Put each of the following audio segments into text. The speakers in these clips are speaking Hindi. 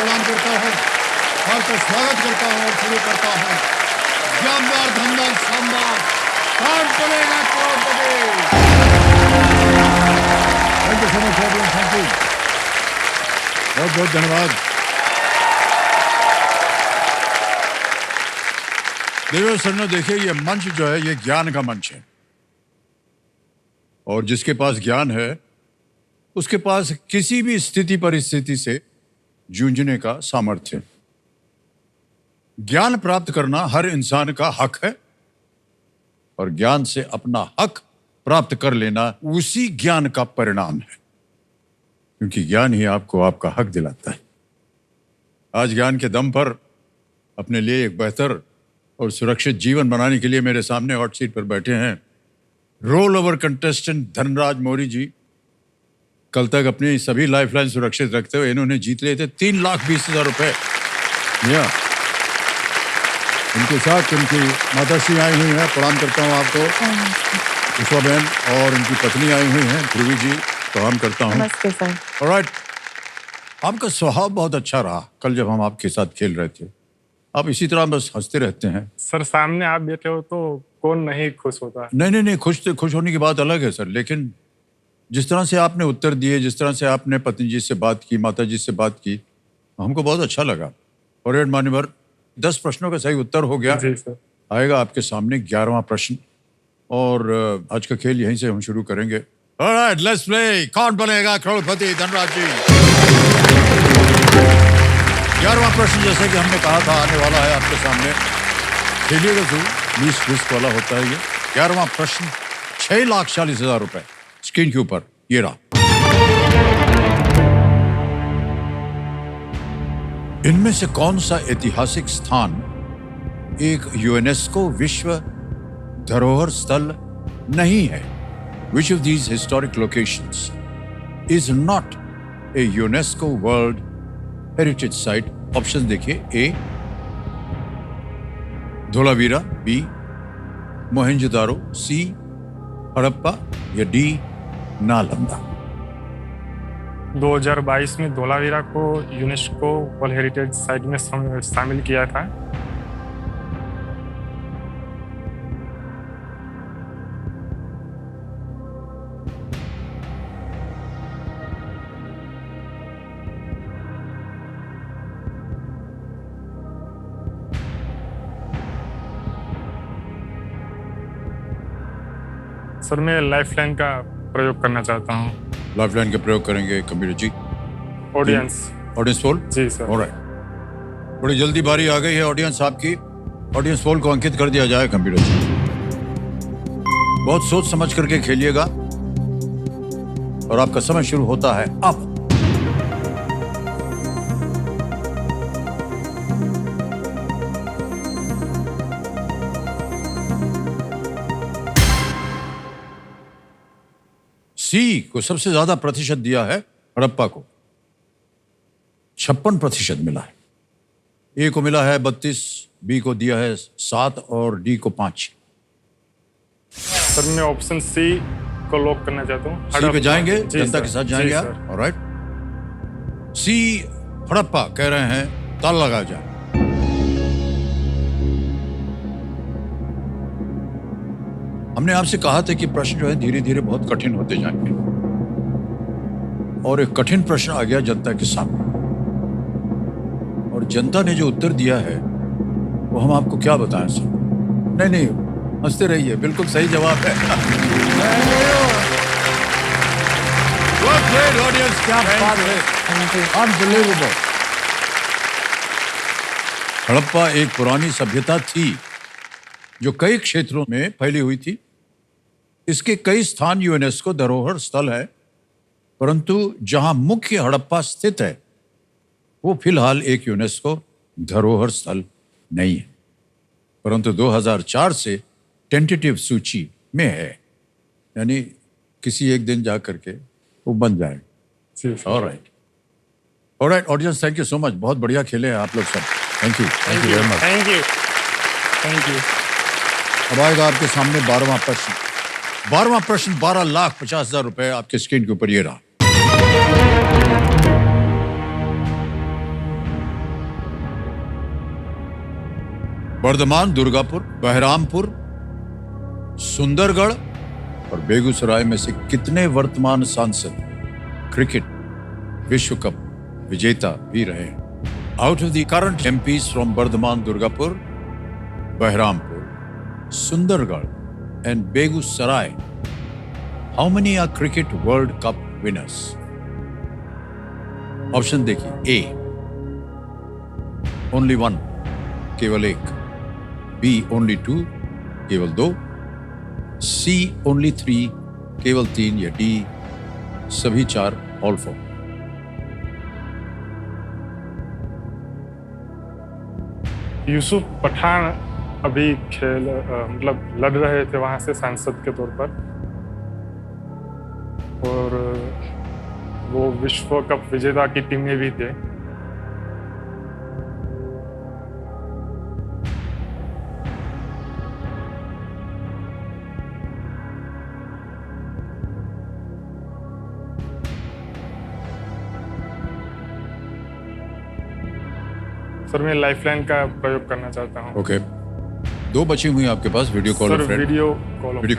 प्रणाम करता हूँ, आपका स्वागत करता हूँ और शुरू करता हूँ। जानदार धमदार शानदार Kaun Banega Crorepati. Thank you so much everyone, thank you, बहुत बहुत धन्यवाद। देवेश सरनो, देखिए ये मंच जो है ये ज्ञान का मंच है और जिसके पास ज्ञान है उसके पास किसी भी स्थिति परिस्थिति से जूझने का सामर्थ्य है। ज्ञान प्राप्त करना हर इंसान का हक है और ज्ञान से अपना हक प्राप्त कर लेना उसी ज्ञान का परिणाम है, क्योंकि ज्ञान ही आपको आपका हक दिलाता है। आज ज्ञान के दम पर अपने लिए एक बेहतर और सुरक्षित जीवन बनाने के लिए मेरे सामने हॉट सीट पर बैठे हैं roll over contestant Dhanraj Maurya ji. कल तक अपनी सभी लाइफलाइन सुरक्षित रखते हुए इन्होंने जीत लिए थे 3,20,000 रुपए। या इनके साथ इनकी माताश्री आई हुई हैं, प्रणाम करता हूँ आपको, उषा बहन, और इनकी पत्नी आई हुई हैं ध्रुवी जी, प्रणाम करता हूँ। नमस्ते सर। ऑलराइट, आपका स्वभाव बहुत अच्छा रहा कल जब हम आपके साथ खेल रहे थे। आप इसी तरह बस हंसते रहते हैं। सर सामने आप बैठे हो तो कौन नहीं खुश होता। नहीं, खुश होने की बात अलग है सर, लेकिन जिस तरह से आपने उत्तर दिए, जिस तरह से आपने पत्नी जी से बात की, माता जी से बात की, हमको बहुत अच्छा लगा। और मान्यवर 10 प्रश्नों का सही उत्तर हो गया। जी सर। आएगा आपके सामने 11वां प्रश्न और आज का खेल यहीं से हम शुरू करेंगे। Alright, let's play. कौन बनेगा करोड़पति? धनराज जी। 11वां प्रश्न जैसे कि हमने कहा था आने वाला है आपके सामने। खेलिएगा जरूर, लीस्ट रिस्क वाला होता है ये। 11वां प्रश्न 6,40,000 रुपए स्क्रीन के ऊपर ये रहा। इनमें से कौन सा ऐतिहासिक स्थान एक यूनेस्को विश्व धरोहर स्थल नहीं है? Which of these historic locations is not a UNESCO World Heritage Site? Option देखिए, ए धोलावीरा, बी मोहेंजोदारो, सी हड़प्पा या डी नालंदा। 2022 में धोलावीरा को यूनेस्को वर्ल्ड हेरिटेज साइट में शामिल किया था। सर मैं लाइफलाइन का प्रयोग करना चाहता हूँ। लाइफलाइन का प्रयोग करेंगे कंप्यूटर जी। Audience poll? जी सर। ऑलराइट, बड़ी जल्दी बारी आ गई है ऑडियंस आपकी। ऑडियंस पोल को अंकित कर दिया जाए कंप्यूटर जी। बहुत सोच समझ करके खेलिएगा और आपका समय शुरू होता है अब। सी को सबसे ज्यादा प्रतिशत दिया है हड़प्पा को, 56% मिला है। ए को मिला है 32, बी को दिया है 7 और डी को 5। सर मैं ऑप्शन सी को लॉक करना चाहता हूँ। सी पे जाएंगे, जनता के साथ जाएंगे आप। सर। ऑलराइट, सी हड़प्पा कह रहे हैं, ताला लगा जाए। हमने आपसे कहा था कि प्रश्न जो है धीरे धीरे बहुत कठिन होते जाएंगे और एक कठिन प्रश्न आ गया जनता के सामने और जनता ने जो उत्तर दिया है वो हम आपको क्या बताएं सर। नहीं, हंसते रहिए, बिल्कुल सही जवाब है। ऑडियंस, क्या बात है, अनबिलीवेबल। हड़प्पा एक पुरानी सभ्यता थी जो कई क्षेत्रों में फैली हुई थी। इसके कई स्थान यूनेस्को धरोहर स्थल है, परंतु जहां मुख्य हड़प्पा स्थित है वो फिलहाल एक यूनेस्को धरोहर स्थल नहीं है, परंतु 2004 से टेंटेटिव सूची में है, यानी किसी एक दिन जा करके वो बन जाएगा। Alright audience, thank you so much, बहुत बढ़िया खेले हैं आप लोग सब। Thank you very much. Thank you. अब आएगा आपके सामने 12वां प्रश्न। 12वां प्रश्न 12,50,000 रुपए आपके स्क्रीन के ऊपर ये रहा। बर्धमान, दुर्गापुर, बहरामपुर, सुंदरगढ़ और बेगूसराय में से कितने वर्तमान सांसद क्रिकेट विश्व कप विजेता भी रहे हैं? Out of the current MPs from Bardhaman, Durgapur, Baharampur, Sundargarh and Begusarai, how many are cricket World Cup winners? Option देखिए, ए ओनली वन, केवल एक, बी ओनली टू, केवल दो, सी ओनली थ्री, केवल तीन, या डी सभी चार, ऑल फोर। यूसुफ पठान अभी मतलब लड़ रहे थे वहां से सांसद के तौर पर, और वो विश्व कप विजेता की टीम में भी थे। सर मैं लाइफलाइन का प्रयोग करना चाहता हूँ। ओके, दो बची हुई आपके पास video call sir video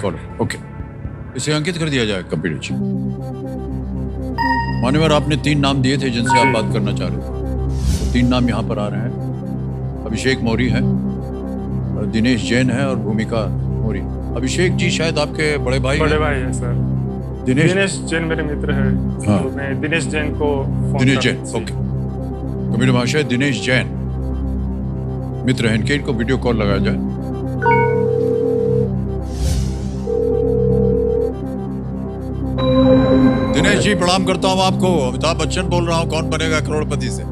call. Okay, इसे अंकित कर दिया जाए कंप्यूटर जी। मान्यवर, आपने 3 नाम दिए थे जिनसे आप बात करना चाह रहे थे, तो 3 नाम यहाँ पर आ रहे हैं। अभिषेक मौर्य है, और दिनेश जैन है, और भूमिका मौर्य। अभिषेक जी शायद आपके बड़े भाई है सर। दिनेश जैन मेरे मित्र है। हाँ। तो मैं दिनेश जैन को दिनेश जैन, ओके। कंप्यूटर महाशय दिनेश जैन मित्र हैं इनके, इनको वीडियो कॉल लगाया जाए। दिनेश जी प्रणाम करता हूं आपको। अमिताभ बच्चन बोल रहा हूं, कौन बनेगा करोड़पति से।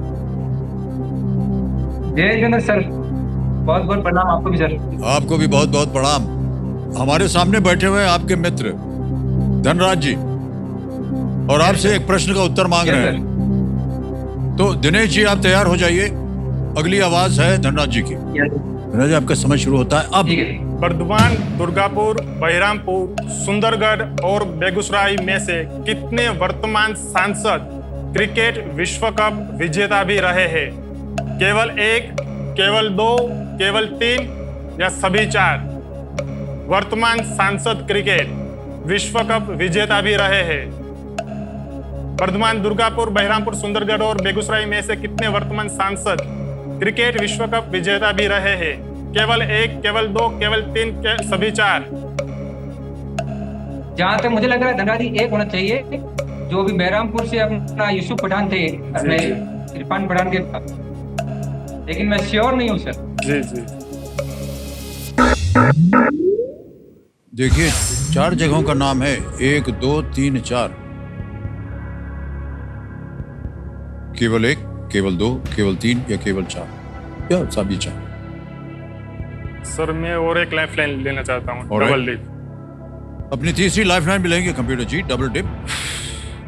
जय जगन्नाथ सर, बहुत बहुत प्रणाम आपको भी सर। आपको भी बहुत बहुत प्रणाम। हमारे सामने बैठे हुए हैं आपके मित्र धनराज जी, और आपसे एक प्रश्न का उत्तर मांग रहे हैं। तो दिनेश जी आप तैयार हो जाइए, अगली आवाज है धनराज जी की। धनराज जी आपका समय शुरू होता है अब। बर्धमान, दुर्गापुर, बहरामपुर, सुंदरगढ़ और बेगूसराय में से कितने वर्तमान सांसद क्रिकेट विश्व कप विजेता भी रहे हैं? केवल एक, केवल दो, केवल तीन, या सभी चार वर्तमान सांसद क्रिकेट विश्व कप विजेता भी रहे हैं? बर्धमान, दुर्गापुर, बहरामपुर, सुंदरगढ़ और बेगूसराय में से कितने वर्तमान सांसद क्रिकेट विश्व कप विजेता भी रहे हैं? केवल एक, केवल दो, केवल तीन, सभी चार? जहाँ तक मुझे लग रहा है धनराज जी एक होना चाहिए, जो भी बहरामपुर से अपना यूसुफ पठान थे, अपने इरफान पठान के, लेकिन मैं श्योर नहीं हूँ सर। जी जी। देखिए 4 जगहों का नाम है, 1, 2, 3, 4। केवल एक, केवल दो, केवल तीन, या केवल चार, या सभी चार? सर मैं और एक लाइफलाइन लेना चाहता हूँ, डबल डिप। अपनी तीसरी लाइफलाइन भी लेंगे कंप्यूटर जी, डबल डिप।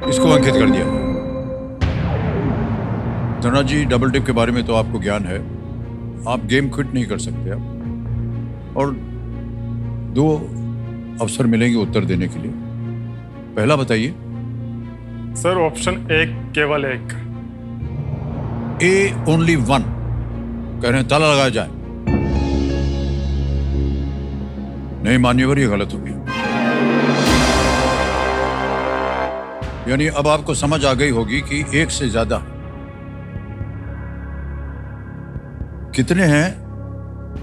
इसको अंकित कर दिया। धनराज जी, डबल डिप के बारे में तो आपको ज्ञान है, आप गेम क्विट नहीं कर सकते आप, और 2 अवसर मिलेंगे उत्तर देने के लिए। पहला बताइए। सर ऑप्शन 1, केवल एक। ए ओनली वन कह रहे हैं, ताला लगाया जाए। नहीं मान्यवर, ये गलत हो गया। यानी अब आपको समझ आ गई होगी कि एक से ज्यादा कितने हैं?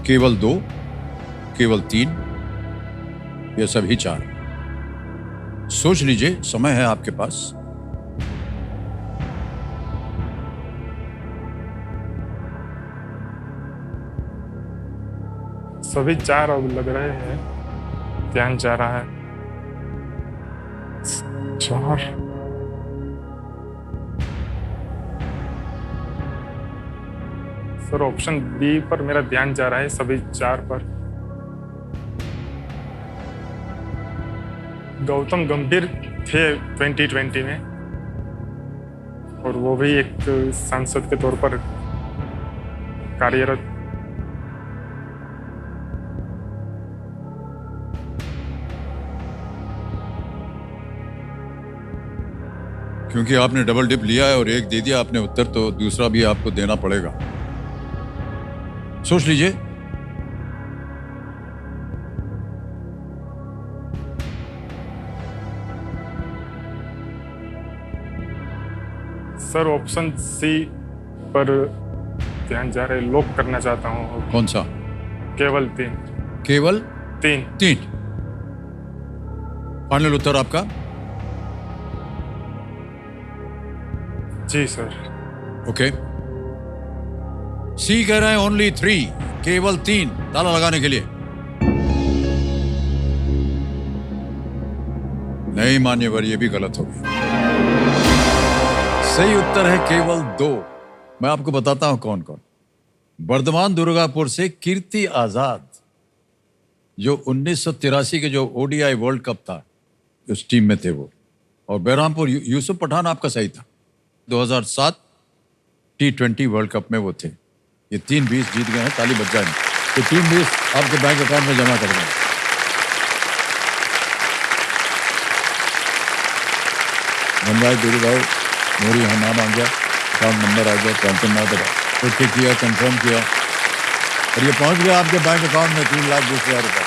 केवल 2, केवल 3, या सभी 4? सोच लीजिए, समय है आपके पास। सभी 4 अब लग रहे हैं, ध्यान जा रहा है। 4। सर ऑप्शन बी पर मेरा ध्यान जा रहा है, सभी 4 पर। गौतम गंभीर थे 2020 में, और वो भी एक सांसद के तौर पर कार्यरत। क्योंकि आपने डबल डिप लिया है और एक दे दिया आपने उत्तर, तो दूसरा भी आपको देना पड़ेगा। सोच लीजिए, सर ऑप्शन सी पर ध्यान जा रहा है, लॉक करना चाहता हूँ। कौन सा? केवल 3। केवल 3। 3। फाइनल उत्तर आपका? जी सर। ओके। सी कह रहे हैं ओनली 3, केवल 3। ताला लगाने के लिए नहीं मान्यवर, ये भी गलत हो गया। सही उत्तर है केवल 2। मैं आपको बताता हूं कौन कौन। बर्धमान दुर्गापुर से कीर्ति आजाद, जो 1983 के जो ओडीआई वर्ल्ड कप था उस टीम में थे वो। और बहरामपुर यूसुफ पठान आपका सही था, 2007 T20 वर्ल्ड कप में वो थे। ये 3 20 जीत गए हैं, ताली बज जाए। तो 3 20 आपके बैंक अकाउंट में जमा कर दें। मनराज दूरी भाई मोरी यहाँ नाम आ गया, अकाउंट नंबर आ गया, टेंशन ना करा, ओके किया, कंफर्म किया और ये पहुंच गया आपके बैंक अकाउंट में 3,20,000 रुपये।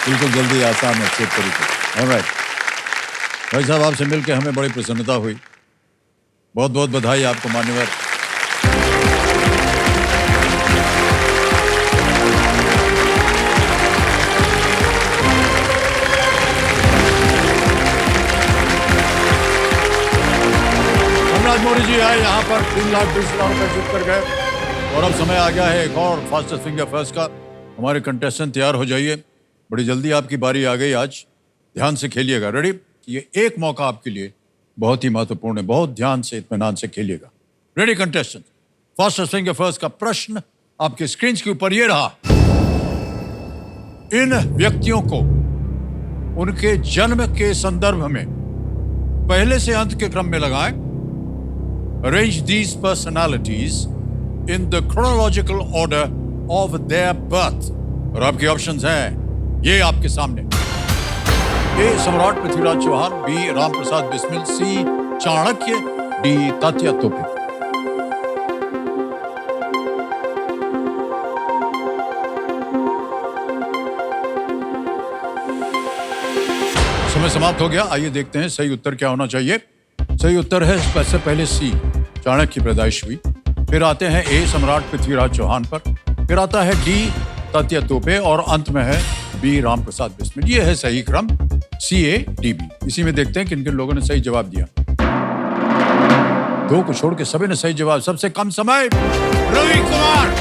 बिल्कुल जल्दी, आसान है, अच्छे तरीके। ऑलराइट भाई साहब, आपसे मिलकर हमें बड़ी प्रसन्नता हुई। बहुत बहुत बधाई आपको मान्यवर। मोदी जी आए यहाँ पर 3,20,000 रुपए जीत कर गए। और अब समय आ गया है एक और फास्टेस्ट फिंगर फर्स्ट का। हमारे कंटेस्टेंट तैयार हो जाइए, बड़ी जल्दी आपकी बारी आ गई आज। ध्यान से खेलिएगा। रेडी? ये एक मौका आपके लिए बहुत ही महत्वपूर्ण है, बहुत ध्यान से इत्मीनान से खेलिएगा। Ready contestant? Fastest finger first का प्रश्न आपके स्क्रीन के ऊपर ये रहा। इन व्यक्तियों को उनके जन्म के संदर्भ में पहले से अंत के क्रम में लगाएं। Arrange these personalities in the chronological order of their birth. और आपके ऑप्शंस हैं ये आपके सामने। ए सम्राट पृथ्वीराज चौहान, बी राम प्रसाद बिस्मिल, सी चाणक्य, डी तात्या तोपे। समय समाप्त हो गया। आइए देखते हैं सही उत्तर क्या होना चाहिए। सही उत्तर है सबसे पहले सी, चाणक्य की पैदाइश हुई। फिर आते हैं ए सम्राट पृथ्वीराज चौहान पर, फिर आता है डी तात्या तोपे और अंत में है बी राम प्रसाद बिस्मिल। ये है सही क्रम, सी ए डी बी। इसी में देखते हैं किन किन लोगों ने सही जवाब दिया। 2 को छोड़ के सभी ने सही जवाब। सबसे कम समय रवि कुमार।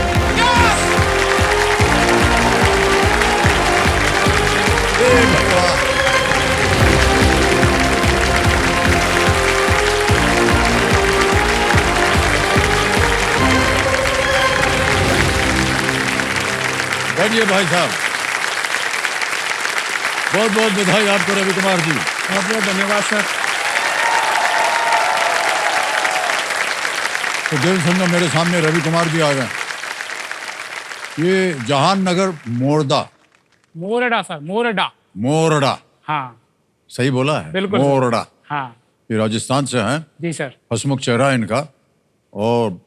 बैठिए भाई साहब, बहुत बहुत बधाई आपको रवि कुमार जी। बहुत बहुत धन्यवाद सर। तो दिल सुनना, मेरे सामने रवि कुमार जी आ गए। ये जहाननगर मोरदा, मोरडा सर, मोरडा। मोरडा, हाँ सही बोला है? बिल्कुल मोरडा। हाँ ये राजस्थान से हैं। जी सर। हसमुख चेहरा है इनका। और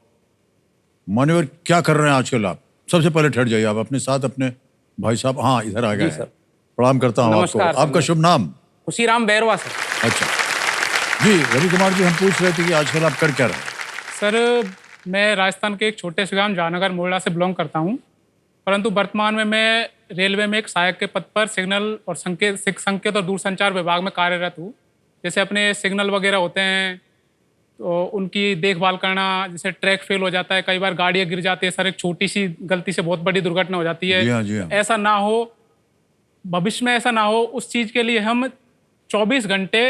मान्यवर क्या कर रहे हैं आजकल आप? सबसे पहले ठहर जाइए, आप अपने साथ अपने भाई साहब, हाँ इधर आ गए हैं। प्रणाम करता हूँ आपको। आपका शुभ नाम? खुशीराम बैरवा सर। अच्छा जी, रवि कुमार जी, हम पूछ रहे थे कि आजकल आप कर क्या रहे हैं? सर मैं राजस्थान के एक छोटे से गांव जहानगर मोरडा से बिलोंग करता हूं, परंतु वर्तमान में मैं रेलवे में एक सहायक के पद पर सिग्नल और संकेत और दूरसंचार विभाग में कार्यरत हूं। जैसे अपने सिग्नल वगैरह होते हैं तो उनकी देखभाल करना, जैसे ट्रैक फेल हो जाता है, कई बार गाड़ियाँ गिर जाती है सर, एक छोटी सी गलती से बहुत बड़ी दुर्घटना हो जाती है। जी हाँ, जी हाँ। ऐसा ना हो, भविष्य में ऐसा ना हो, उस चीज़ के लिए हम 24 घंटे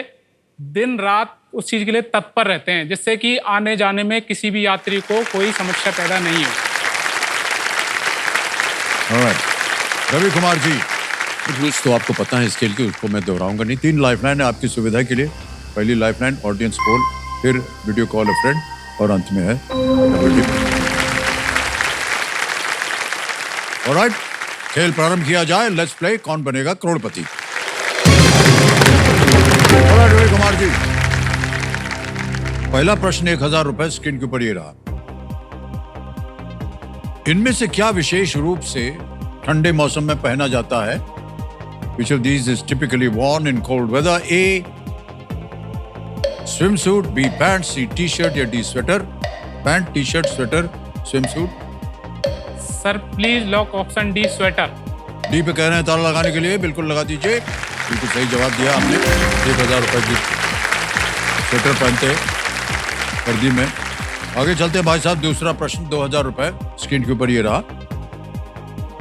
दिन रात उस चीज़ के लिए तत्पर रहते हैं, जिससे कि आने जाने में किसी भी यात्री को कोई समस्या पैदा नहीं हो। रवि कुमार जी, रूल्स तो आपको पता है स्केल की, उसको मैं दोहराऊंगा नहीं। 3 लाइफलाइन है आपकी सुविधा के लिए। पहली लाइफलाइन ऑडियंस पोल, फिर वीडियो कॉल अ फ्रेंड और अंत में है डबल डिप। ऑलराइट, खेल प्रारंभ किया जाए। लेट्स प्ले कौन बनेगा करोड़पति। ऑलराइट रवि कुमार जी, पहला प्रश्न 1,000 रुपए स्क्रीन के ऊपर ये रहा। इनमें से क्या विशेष रूप से ठंडे मौसम में पहना जाता है? Which of these is typically worn in cold weather? A, swim suit, B pant, C T shirt या D sweater? Pant, T shirt, sweater, swim suit? Sir please lock option D sweater. D पे कह रहे हैं ताला लगाने के लिए, बिल्कुल लगा दीजिए। बिल्कुल सही जवाब दिया आपने। 1000 रुपए की स्वेटर पहनते सर्दी में। आगे चलते हैं भाई साहब, दूसरा प्रश्न 2000 रुपए स्क्रीन के ऊपर ये रहा।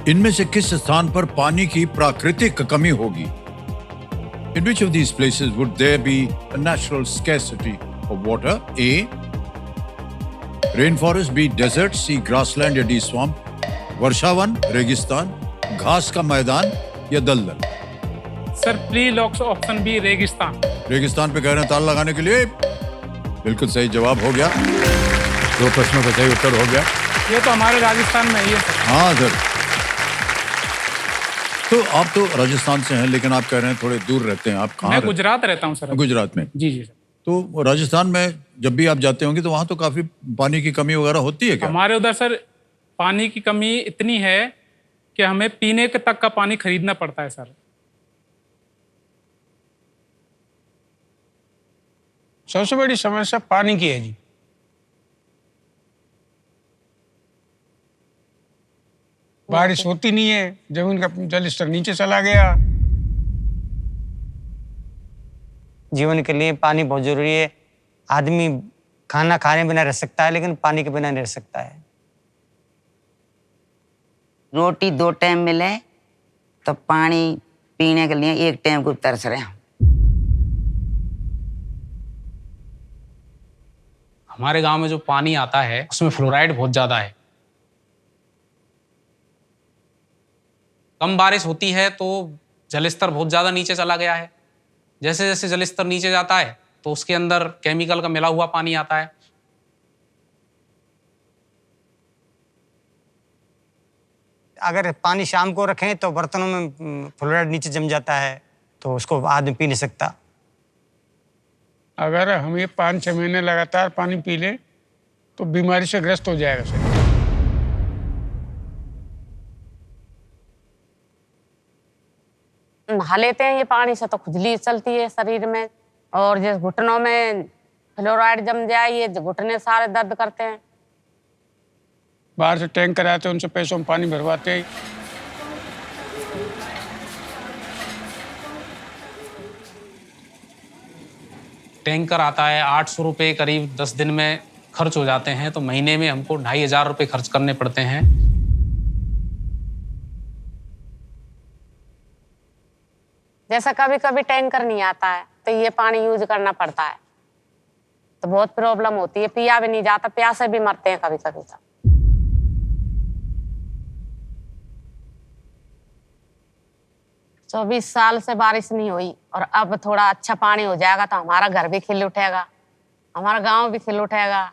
इनमें से किस स्थान पर पानी की प्राकृतिक कमी होगी? In which of these places would there be a natural scarcity of water? A. Rainforest, B. Desert, C. Grassland या D. Swamp? वर्षावन, रेगिस्तान, घास का मैदान या दलदल? Sir please lock option B रेगिस्तान। रेगिस्तान पे कह रहे हैं ताला लगाने के लिए, बिल्कुल सही जवाब हो गया। 2 प्रश्नों का सही उत्तर हो गया। ये तो हमारे राजस्थान में ही है सर। हाँ सर। तो आप तो राजस्थान से हैं, लेकिन आप कह रहे हैं थोड़े दूर रहते हैं। आप कहाँ मैं रहते गुजरात रहता हूँ सर। हैं? गुजरात में। जी जी सर। तो राजस्थान में जब भी आप जाते होंगे तो वहाँ तो काफी पानी की कमी वगैरह होती है क्या? हमारे उधर सर पानी की कमी इतनी है कि हमें पीने के तक का पानी खरीदना पड़ता है सर। सबसे बड़ी समस्या पानी की है जी। बारिश होती नहीं है, जमीन का जल स्तर नीचे चला गया। जीवन के लिए पानी बहुत जरूरी है। आदमी खाना खाने बिना रह सकता है, लेकिन पानी के बिना नहीं रह सकता है। रोटी 2 टाइम मिले तो पानी पीने के लिए 1 टाइम को तरस रहे हैं। हमारे गांव में जो पानी आता है उसमें फ्लोराइड बहुत ज्यादा है। कम बारिश होती है तो जलस्तर बहुत ज्यादा नीचे चला गया है। जैसे जैसे जलस्तर नीचे जाता है तो उसके अंदर केमिकल का मिला हुआ पानी आता है। अगर पानी शाम को रखें तो बर्तनों में फ्लोराइड नीचे जम जाता है, तो उसको आदमी पी नहीं सकता। अगर हम ये 5-6 महीने लगातार पानी पी लें तो बीमारी से ग्रस्त हो जाएगा सर। नहा लेते हैं ये पानी से तो खुजली चलती है शरीर में, और जिस घुटनों में फ्लोराइड जम जाए ये घुटने सारे दर्द करते हैं। बाहर से टैंक कराते हैं, उनसे पैसों में पानी भरवाते हैं। टैंकर आता है 800 रुपये करीब 10 दिन में खर्च हो जाते हैं, तो महीने में हमको 2500 रुपये खर्च करने पड़ते हैं। जैसा कभी कभी टैंकर नहीं आता है तो ये पानी यूज करना पड़ता है, तो बहुत प्रॉब्लम होती है। पिया भी नहीं जाता, प्यासे भी मरते हैं कभी कभी तो। तो 24 साल से बारिश नहीं हुई और अब थोड़ा अच्छा पानी हो जाएगा तो हमारा घर भी खिल उठेगा, हमारा गांव भी खिल उठेगा।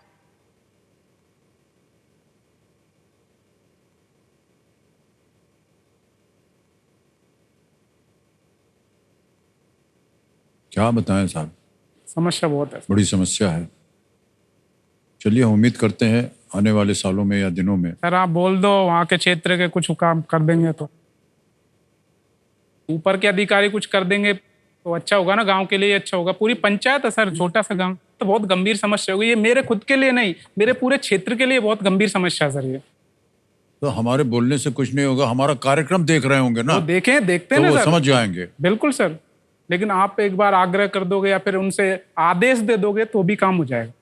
क्या बताएं साहब, समस्या बहुत है। बड़ी समस्या है। चलिए हम उम्मीद करते हैं आने वाले सालों में या दिनों में। सर आप बोल दो वहाँ के क्षेत्र के कुछ काम कर देंगे तो, ऊपर के अधिकारी कुछ कर देंगे तो अच्छा होगा ना, गांव के लिए अच्छा होगा। पूरी पंचायत है सर, छोटा सा गांव, तो बहुत गंभीर समस्या होगी ये। मेरे खुद के लिए नहीं, मेरे पूरे क्षेत्र के लिए बहुत गंभीर समस्या है सर ये। तो हमारे बोलने से कुछ नहीं होगा, हमारा कार्यक्रम देख रहे होंगे ना, वो देखें, देखते तो हैं वो ना सर, समझ जाएंगे। बिल्कुल सर, लेकिन आप एक बार आग्रह कर दोगे या फिर उनसे आदेश दे दोगे तो भी काम हो जाएगा।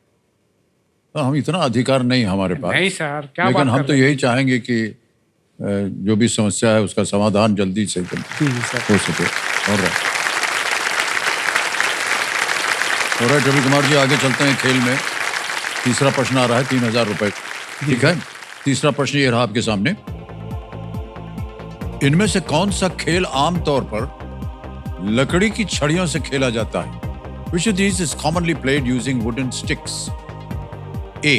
तो हम इतना अधिकार नहीं हमारे पास। नहीं सर, क्या लेकिन बात हम कर तो रहे हैं? यही चाहेंगे कि जो भी समस्या है उसका समाधान जल्दी से जी जी सर। हो सके। और रवि कुमार जी आगे चलते हैं खेल में। तीसरा प्रश्न आ रहा है 3000 रुपए, ठीक है। तीसरा प्रश्न ये रहा आपके सामने। इनमें से कौन सा खेल आमतौर पर लकड़ी की छड़ियों से खेला जाता है? Which of these is commonly played using wooden sticks? A.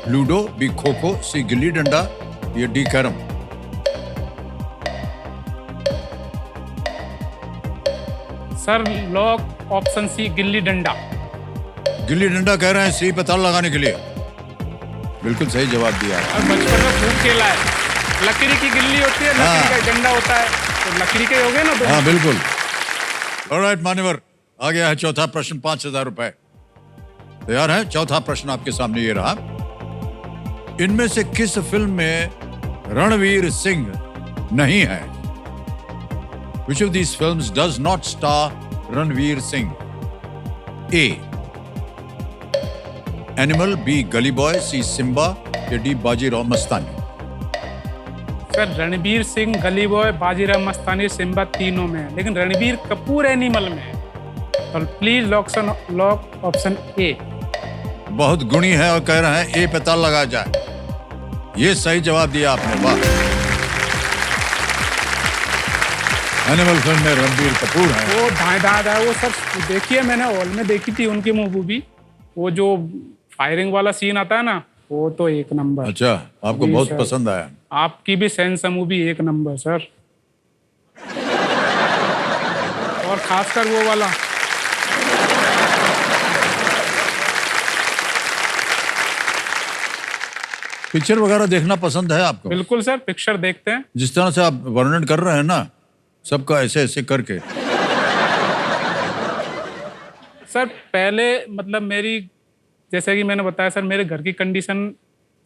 Ludo, B. Kho kho, C. Gilli danda या D. Carrom? Sir lock option C gilli danda. Gilli danda कह रहे हैं सी पे ताला लगाने के लिए। बिल्कुल सही जवाब दिया है। और बचपन में खूब खेला है। लकड़ी की गिल्ली होती है, लकड़ी का डंडा होता है, तो लकड़ी के हो गए ना दोनों। हाँ बिल्कुल। ऑलराइट मान्यवर, आ गया है चौथा प्रश्न, 5,000 रुपए। तैयार है? चौथा प्रश्न आपके सामने ये रहा। इनमें से किस फिल्म में रणवीर सिंह नहीं है? Which of these films does not star Ranveer Singh? A. Animal, B. गली बॉय, C. सिम्बा या D. बाजीराव मस्तानी? सर रणबीर सिंह, गली बॉय, बाजीराव मस्तानी, सिम्बा तीनों में है, लेकिन रणबीर कपूर एनिमल में है। तो प्लीज लॉक ऑप्शन ए। बहुत गुणी है और कह रहे हैं ए पे ताल लगा जाए। ये सही जवाब दिया आपने, वाह। एनिमल फिल्म में रणबीर कपूर है। वो धाए धाए वो सब देखिए, मैंने हॉल में देखी थी उनकी मूवी। वो जो फायरिंग वाला सीन आता है ना, वो तो एक नंबर। अच्छा, आपको जी बहुत सर। पसंद आया। आपकी भी सेंस मूवी एक नंबर सर। और खासकर वो वाला पिक्चर वगैरह देखना पसंद है आपको? बिल्कुल सर, पिक्चर देखते हैं। जिस तरह से आप वर्णन कर रहे हैं ना, सबका ऐसे ऐसे करके। सर पहले मतलब मेरी, जैसे कि मैंने बताया सर, मेरे घर की कंडीशन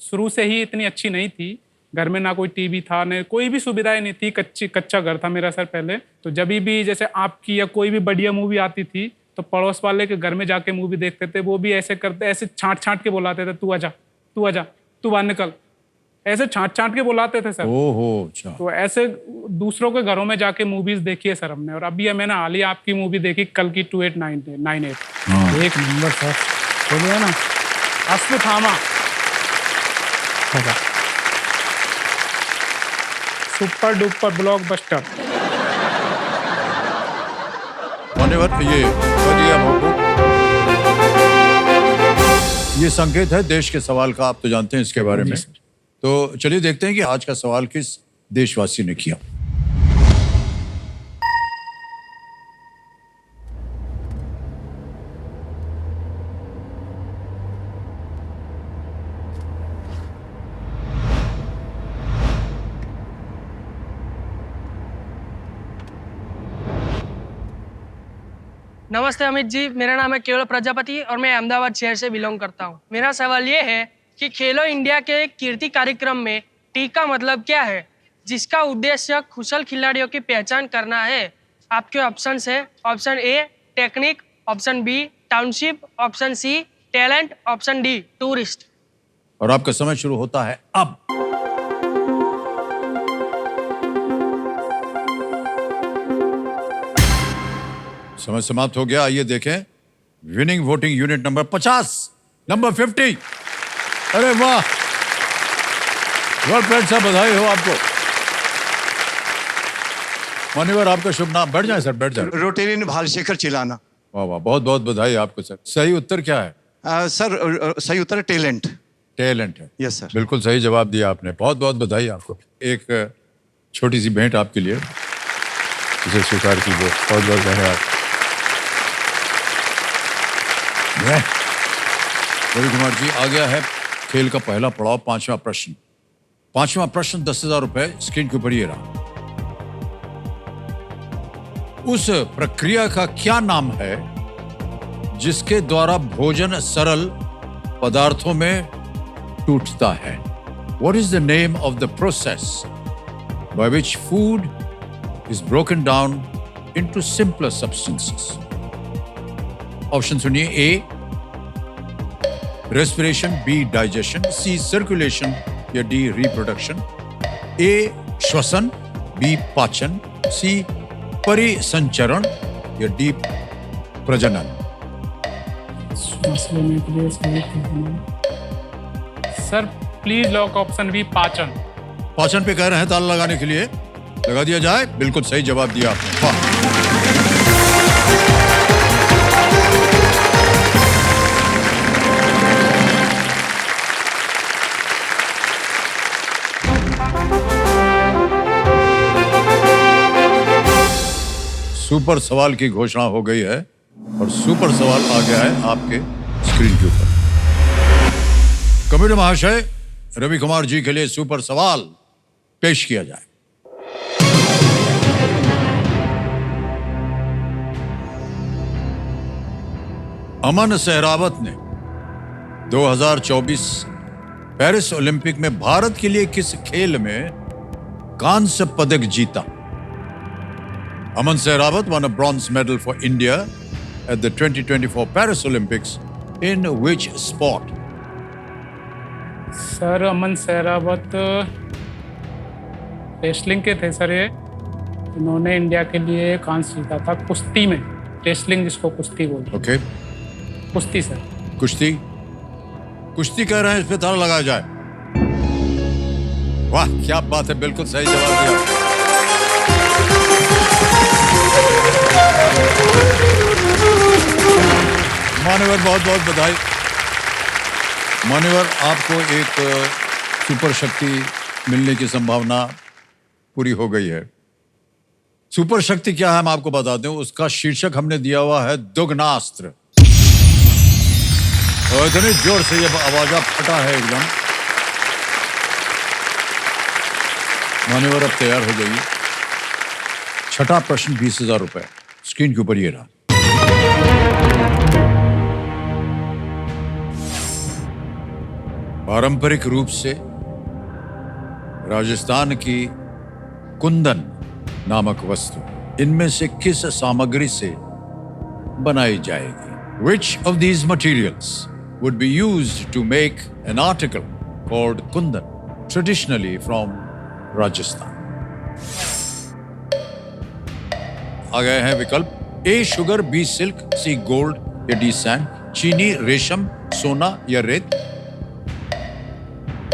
शुरू से ही इतनी अच्छी नहीं थी। घर में ना कोई टीवी था, न कोई भी सुविधाएं नहीं थी, कच्चा घर था मेरा सर पहले। तो जब भी जैसे आपकी या कोई भी बढ़िया मूवी आती थी तो पड़ोस वाले के घर में जाके मूवी देखते थे। वो भी ऐसे करते, ऐसे छांट के बुलाते थे, तू आजा, तू आजा, तू बाहर निकल, ऐसे छांट के बुलाते थे सर। ओहो, अच्छा। तो ऐसे दूसरों के घरों में जाके मूवीज देखी है सर हमने। और अभी मैंने हाल ही आपकी मूवी देखी कल की 2898। एक नंबर सर, बोलिए ना, अश्वत्थामा। Super duper blockbuster. धन्यवाद। ये बढ़िया बाबू। ये संकेत है देश के सवाल का, आप तो जानते हैं इसके बारे में। तो चलिए देखते हैं कि आज का सवाल किस देशवासी ने किया। नमस्ते अमित जी, मेरा नाम है केवल प्रजापति और मैं अहमदाबाद शहर से बिलोंग करता हूँ। मेरा सवाल ये है कि खेलो इंडिया के कीर्ति कार्यक्रम में टी का मतलब क्या है, जिसका उद्देश्य कुशल खिलाड़ियों की पहचान करना है। आपके ऑप्शंस है, option A technique, option B township, option C talent, option D tourist. और आपका समय शुरू होता है अब। समय समाप्त हो गया। आइए देखें winning voting unit number 50, number 50। अरे वाह, वर्ल्ड फ्रेंड साहब, बधाई हो आपको। मान्यवर, आपका शुभ नाम? बैठ जाए सर, बैठ जाए। रोटेरियन भालशेखर चिलाना। वाह वाह, बहुत बहुत बधाई आपको सर। सही उत्तर क्या है? सर सही उत्तर है टैलेंट। टैलेंट है। Yes sir. बिल्कुल सही जवाब दिया आपने। बहुत बहुत बधाई आपको। एक छोटी सी भेंट आपके लिए, इसे स्वीकार कीजिए। बहुत बहुत धन्यवाद। रवि कुमार जी, आ गया है खेल का पहला पड़ाव, 5वां प्रश्न। 5वां प्रश्न 10,000 रुपए स्क्रीन के ऊपर ये रहा। उस प्रक्रिया का क्या नाम है जिसके द्वारा भोजन सरल पदार्थों में टूटता है? What is the name of the process by which food is broken down into simpler substances? Option सुनिए। A respiration, B digestion, C circulation या डी रिप्रोडक्शन। ए श्वसन, बी पाचन, सी परिसंचरण या डी प्रजनन। Sir please lock option B पाचन। पाचन पे कह रहे हैं ताला लगाने के लिए, लगा दिया जाए। बिल्कुल सही जवाब दिया आपने, वाह। सुपर सवाल की घोषणा हो गई है और सुपर सवाल आ गया है आपके स्क्रीन के ऊपर। कमेटी महाशय, रवि कुमार जी के लिए सुपर सवाल पेश किया जाए। अमन सहरावत ने 2024 पेरिस ओलंपिक में भारत के लिए किस खेल में कांस्य पदक जीता? अमन Sehrawat won a bronze medal for India at the 2024 Paris Olympics in which sport? Sir Aman Sehrawat wrestling के थे सर ये। इन्होंने इंडिया के लिए कांस्य जीता था कुश्ती में, रेसलिंग जिसको कुश्ती बोलते हैं। ओके, कुश्ती सर। कुश्ती, कुश्ती कह रहे हैं, इस पे ताला लगाया जाए। वाह क्या बात है, बिल्कुल सही जवाब दिया। मान्यवर बहुत बहुत बधाई। मान्यवर आपको एक सुपर शक्ति मिलने की संभावना पूरी हो गई है। सुपर शक्ति क्या है हम आपको बता दें, उसका शीर्षक हमने दिया हुआ है दुगनास्त्र। और इतने जोर से ये आवाजा फटा है एकदम। मान्यवर अब तैयार हो जाइए। छठा प्रश्न 20,000 रुपए स्क्रीन के ऊपर ये रहा। पारंपरिक रूप से राजस्थान की कुंदन नामक वस्तु इनमें से किस सामग्री से बनाई जाएगी? Which of these materials would be used to make an article called kundan, traditionally from Rajasthan? आ गए हैं विकल्प। ए शुगर, बी सिल्क, सी गोल्ड या डी सैंड, चीनी, रेशम, सोना या रेत।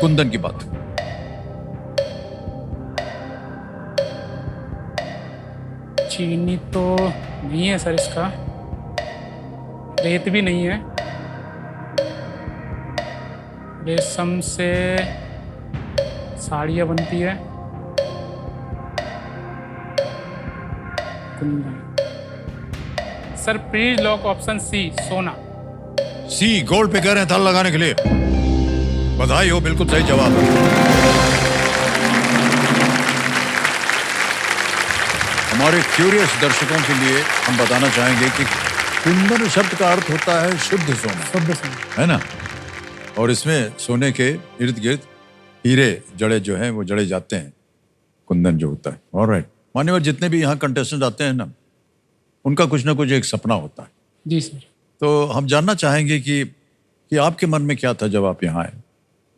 कुंदन की बात। चीनी तो नहीं है सर इसका, रेत भी नहीं है, रेशम से साड़ियाँ बनती है, Kundan. Sir please lock option C सोना। सी गोल्ड पे कह रहे हैं ताला लगाने के लिए। बधाई हो, बिल्कुल सही जवाब है। हमारे क्यूरियस दर्शकों के लिए हम बताना चाहेंगे कि कुंदन शब्द का अर्थ होता है शुद्ध सोना, शुद्ध सोना, है ना? और इसमें सोने के इर्द गिर्द हीरे जड़े जो हैं वो जड़े जाते हैं, कुंदन जो होता है। ऑलराइट मान्यवर, जितने भी यहाँ कंटेस्टेंट आते हैं ना, उनका कुछ ना कुछ एक सपना होता है। जी सर। तो हम जानना चाहेंगे कि आपके मन में क्या था जब आप यहाँ आए?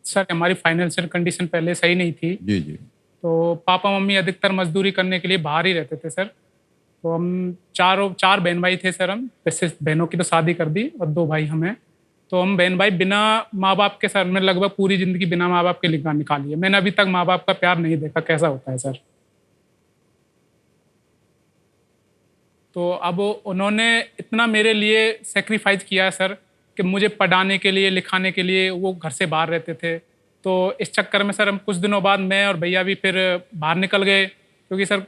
सर हमारी फाइनेंशियल कंडीशन पहले सही नहीं थी, जी जी। तो पापा मम्मी अधिकतर मजदूरी करने के लिए बाहर ही रहते थे सर। तो हम चार बहन भाई थे सर। हम वैसे बहनों की तो शादी कर दी और 2 भाई हमें। तो हम बहन भाई बिना माँ बाप के सर, मैं लगभग पूरी जिंदगी बिना माँ बाप के निकाली है। मैंने अभी तक माँ बाप का प्यार नहीं देखा कैसा होता है सर। तो अब उन्होंने इतना मेरे लिए सेक्रीफाइस किया है सर कि मुझे पढ़ाने के लिए, लिखाने के लिए वो घर से बाहर रहते थे। तो इस चक्कर में सर हम कुछ दिनों बाद मैं और भैया भी फिर बाहर निकल गए, क्योंकि सर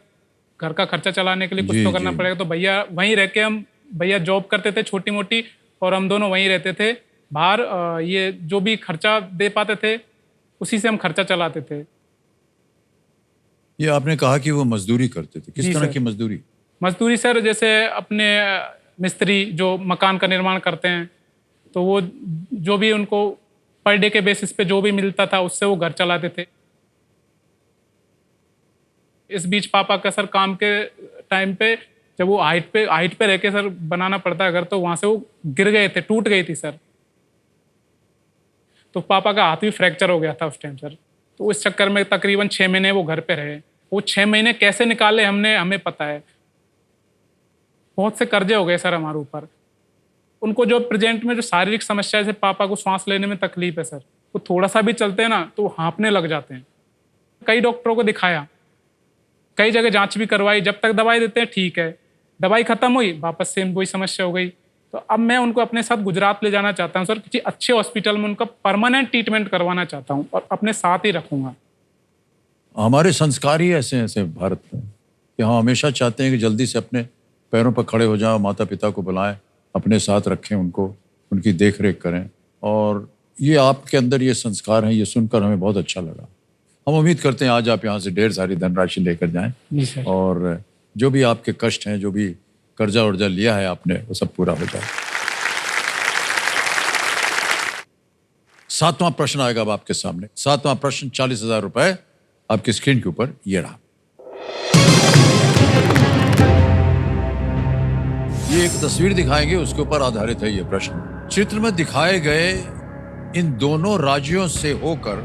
घर का खर्चा चलाने के लिए कुछ तो करना पड़ेगा। तो भैया वहीं रह के, हम भैया जॉब करते थे छोटी मोटी, और हम दोनों वहीं रहते थे बाहर। ये जो भी खर्चा दे पाते थे उसी से हम खर्चा चलाते थे। ये आपने कहा कि वो मजदूरी करते थे, किस तरह की मजदूरी? मजदूरी सर जैसे अपने मिस्त्री जो मकान का निर्माण करते हैं, तो वो जो भी उनको पर डे के बेसिस पे जो भी मिलता था उससे वो घर चलाते थे। इस बीच पापा का सर काम के टाइम पे, जब वो हाइट पे रह के सर बनाना पड़ता है घर, तो वहां से वो गिर गए थे, टूट गई थी सर। तो पापा का हाथ भी फ्रैक्चर हो गया था उस टाइम सर। तो उस चक्कर में तकरीबन 6 महीने वो घर पे रहे। वो 6 महीने कैसे निकाले हमें पता है। बहुत से कर्जे हो गए सर हमारे ऊपर। उनको जो प्रेजेंट में जो शारीरिक समस्या है, जैसे पापा को सांस लेने में तकलीफ है सर, वो थोड़ा सा भी चलते हैं ना तो हाँफने लग जाते हैं। कई डॉक्टरों को दिखाया, कई जगह जांच भी करवाई, जब तक दवाई देते हैं ठीक है, दवाई खत्म हुई वापस सेम वही समस्या हो गई। तो अब मैं उनको अपने साथ गुजरात ले जाना चाहता हूँ सर, किसी अच्छे हॉस्पिटल में उनका परमानेंट ट्रीटमेंट करवाना चाहता हूँ और अपने साथ ही रखूंगा। हमारे संस्कार ही ऐसे हैं भारत में कि हम हमेशा चाहते हैं कि जल्दी से अपने पैरों पर खड़े हो जाओ, माता पिता को बुलाएं, अपने साथ रखें उनको, उनकी देख रेख करें। और ये आपके अंदर ये संस्कार हैं, ये सुनकर हमें बहुत अच्छा लगा। हम उम्मीद करते हैं आज आप यहाँ से ढेर सारी धनराशि लेकर जाएं और जो भी आपके कष्ट हैं, जो भी कर्जा वर्जा लिया है आपने, वो सब पूरा हो जाए। सातवां प्रश्न आएगा अब आपके सामने। सातवां प्रश्न 40,000 रुपए आपकी स्क्रीन के ऊपर ये रहा। ये एक तस्वीर दिखाएंगे, उसके ऊपर आधारित है ये प्रश्न। चित्र में दिखाए गए इन दोनों राज्यों से होकर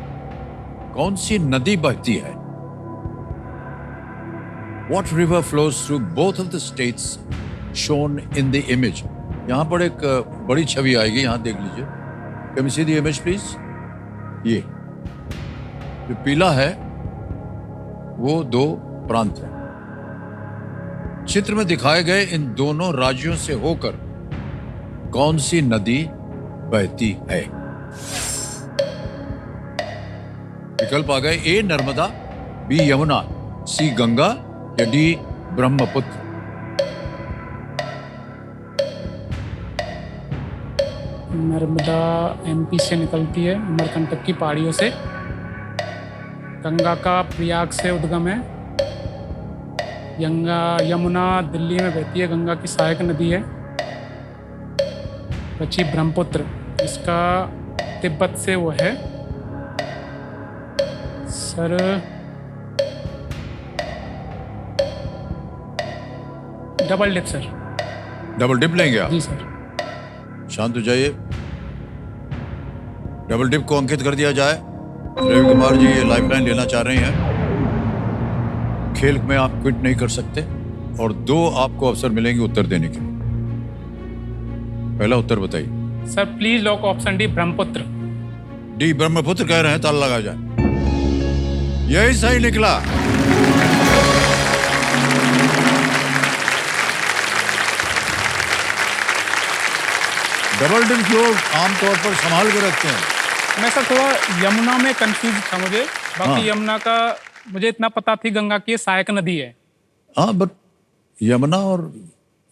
कौन सी नदी बहती है? What river flows through both of the states shown in the image? यहां पर एक बड़ी छवि आएगी, यहां देख लीजिए। Can you see the image please? ये जो पीला है वो दो प्रांत हैं। चित्र में दिखाए गए इन दोनों राज्यों से होकर कौन सी नदी बहती है? विकल्प आ गए, ए नर्मदा, बी यमुना, सी गंगा या डी ब्रह्मपुत्र। नर्मदा एमपी से निकलती है, अमरकंटक की पहाड़ियों से। गंगा का प्रयाग से उद्गम है। यमुना दिल्ली में बहती है, गंगा की सहायक नदी है। बची ब्रह्मपुत्र, इसका तिब्बत से वो है। Sir double dip sir. Double dip लेंगे आप? जी सर। शांत हो जाइए। डबल डिप को अंकित कर दिया जाए। रवि कुमार जी ये लाइफलाइन लेना चाह रहे हैं। खेल में आप क्विट नहीं कर सकते और 2 आपको अवसर मिलेंगे उत्तर देने के लिए। पहला उत्तर बताइए sir. Please lock option D Brahmaputra. D Brahmaputra कह रहे हैं, ताला लगा जाए। यही सही निकला। डबल डिप लोग आमतौर पर संभाल के रखते हैं। मैं सर थोड़ा यमुना में कंफ्यूज था मुझे। बाकी हाँ। यमुना का मुझे इतना पता थी, गंगा की सहायक नदी है। हाँ, बट यमुना और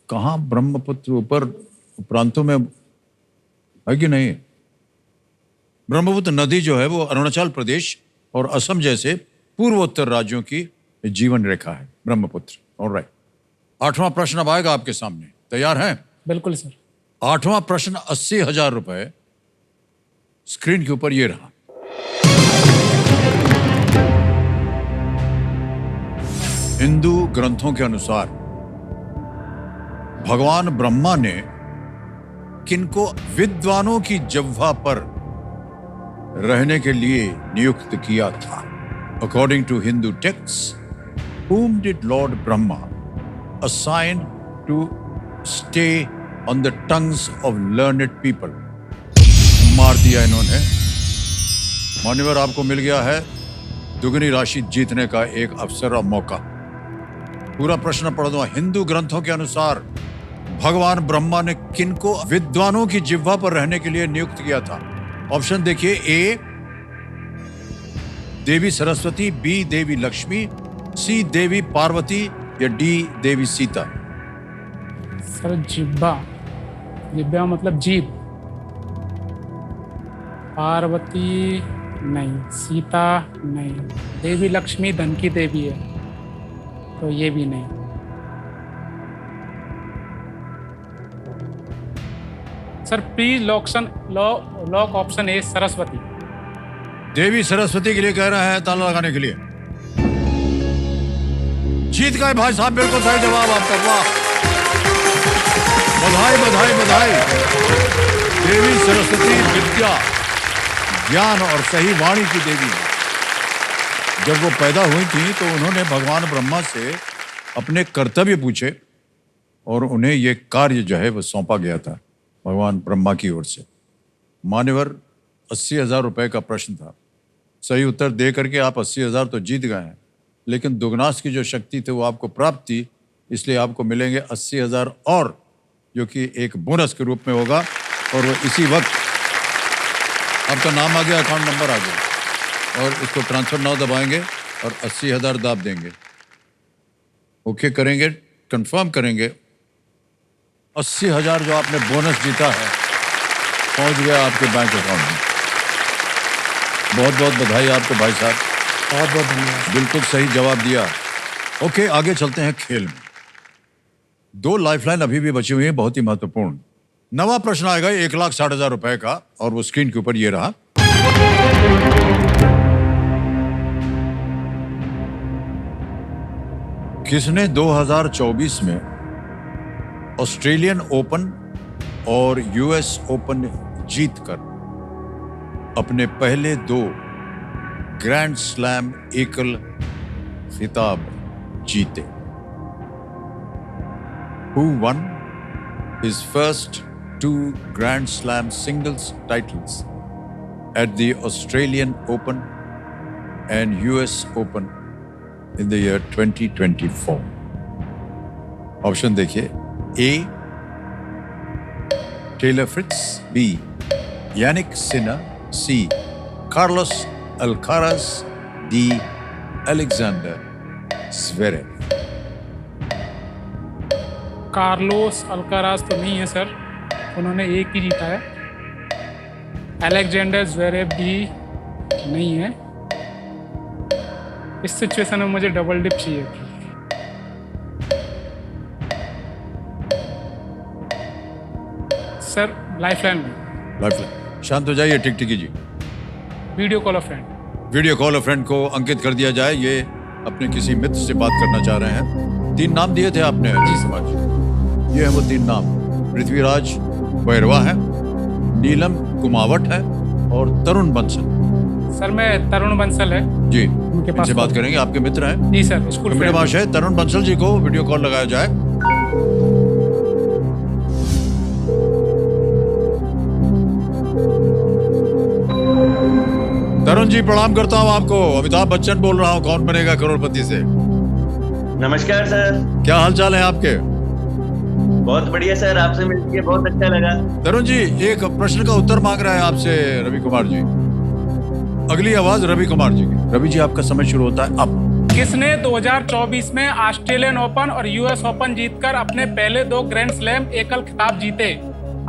कहाँ ब्रह्मपुत्र ऊपर प्रांतों में है कि नहीं? ब्रह्मपुत्र नदी जो है वो अरुणाचल प्रदेश और असम जैसे पूर्वोत्तर राज्यों की जीवन रेखा है ब्रह्मपुत्र। ऑलराइट, 8वां प्रश्न अब आएगा आपके सामने। तैयार हैं? बिल्कुल सर। 8वां प्रश्न 80,000 रुपए स्क्रीन के ऊपर ये रहा। हिंदू ग्रंथों के अनुसार भगवान ब्रह्मा ने किनको विद्वानों की जिह्वा पर रहने के लिए नियुक्त किया था? According to Hindu text, whom did Lord Brahma assign to stay on the tongues of learned people? मार दिया इन्होंने। मान्यवर, आपको मिल गया है दुगनी राशि जीतने का एक अवसर और मौका। पूरा प्रश्न पढ़ दो। हिंदू ग्रंथों के अनुसार भगवान ब्रह्मा ने किनको विद्वानों की जिह्वा पर रहने के लिए नियुक्त किया था? ऑप्शन देखिए, ए देवी सरस्वती, बी देवी लक्ष्मी, सी देवी पार्वती या डी देवी सीता। सर जिब्बा, जिब्बा मतलब जीभ। पार्वती नहीं, सीता नहीं, देवी लक्ष्मी धन की देवी है, तो ये भी नहीं। Sir please lock option A Saraswati. Devi Saraswati के लिए कह रहे हैं, ताला लगाने के लिए। जीत गए भाई साहब, बिल्कुल सही जवाब आपका। वाह, बधाई बधाई बधाई। देवी सरस्वती विद्या, ज्ञान और सही वाणी की देवी है। जब वो पैदा हुई थी तो उन्होंने भगवान ब्रह्मा से अपने कर्तव्य पूछे और उन्हें ये कार्य जो है वो सौंपा गया था भगवान ब्रह्मा की ओर से। मान्यवर, 80,000 रुपए का प्रश्न था। सही उत्तर दे करके आप 80,000 तो जीत गए हैं, लेकिन दुगनास की जो शक्ति थी वो आपको प्राप्त थी, इसलिए आपको मिलेंगे 80,000 और, जो कि एक बोनस के रूप में होगा। और वो इसी वक्त आपका नाम आ गया, अकाउंट नंबर आ गया, और इसको ट्रांसफर नाउ दबाएंगे और 80,000 दाब देंगे। ओके करेंगे, कंफर्म करेंगे। 80,000 जो आपने बोनस जीता है पहुंच गया आपके बैंक अकाउंट में। बहुत बहुत बधाई आपको भाई साहब, बहुत बहुत धन्यवाद। बिल्कुल सही जवाब दिया। ओके, आगे चलते हैं खेल में। 2 लाइफलाइन अभी भी बची हुई है, बहुत ही महत्वपूर्ण। 9वां प्रश्न आएगा 1,60,000 रुपए का, और वो स्क्रीन के ऊपर ये रहा। किसने 2024 में ऑस्ट्रेलियन ओपन और यूएस ओपन जीतकर अपने पहले 2 ग्रैंड स्लैम एकल खिताब जीते? Who won his first 2 Grand Slam singles titles at the Australian Open and US Open in the year 2024? Option देखिए। A. Taylor Fritz, B. Yannick Sinner, C. Carlos Alcaraz, D. Alexander Zverev। Carlos Alcaraz तो नहीं है सर, उन्होंने एक ही जीता है। अलेक्जेंडर ज़्वेरेव भी नहीं है। इस सिचुएशन में मुझे डबल डिप चाहिए। सर लाइफलाइन में। लाइफलाइन। शांत हो जाइए Tiktiki ji. Video call off friend. Video call friend को अंकित कर दिया जाए। ये अपने किसी मित्र से बात करना चाह रहे हैं। 3 नाम दिए थे आपने जी समाज। ये है वो 3 नाम। पृथ्वीराज बैरवा है, नीलम कुमावत है और तरुण बंसल। सर मैं तरुण बंसल है जी, उनके पास इनसे बात करेंगे। आपके मित्र हैं जी सर, स्कूल मेरे फ्रेंड। महाशय तरुण बंसल जी को वीडियो कॉल लगाया जाए। तरुण जी प्रणाम करता हूँ आपको। अमिताभ बच्चन बोल रहा हूँ कौन बनेगा करोड़पति से। नमस्कार सर। क्या हाल चाल है आपके? बहुत बढ़िया सर, आपसे मिलकर बहुत अच्छा लगा। तरुण जी एक प्रश्न का उत्तर मांग रहा है आपसे रवि कुमार जी। अगली आवाज रवि कुमार जी की। रवि जी आपका समय शुरू होता है अब। किसने 2024 में ऑस्ट्रेलियन ओपन और यूएस ओपन जीतकर अपने पहले 2 ग्रैंड स्लैम एकल खिताब जीते?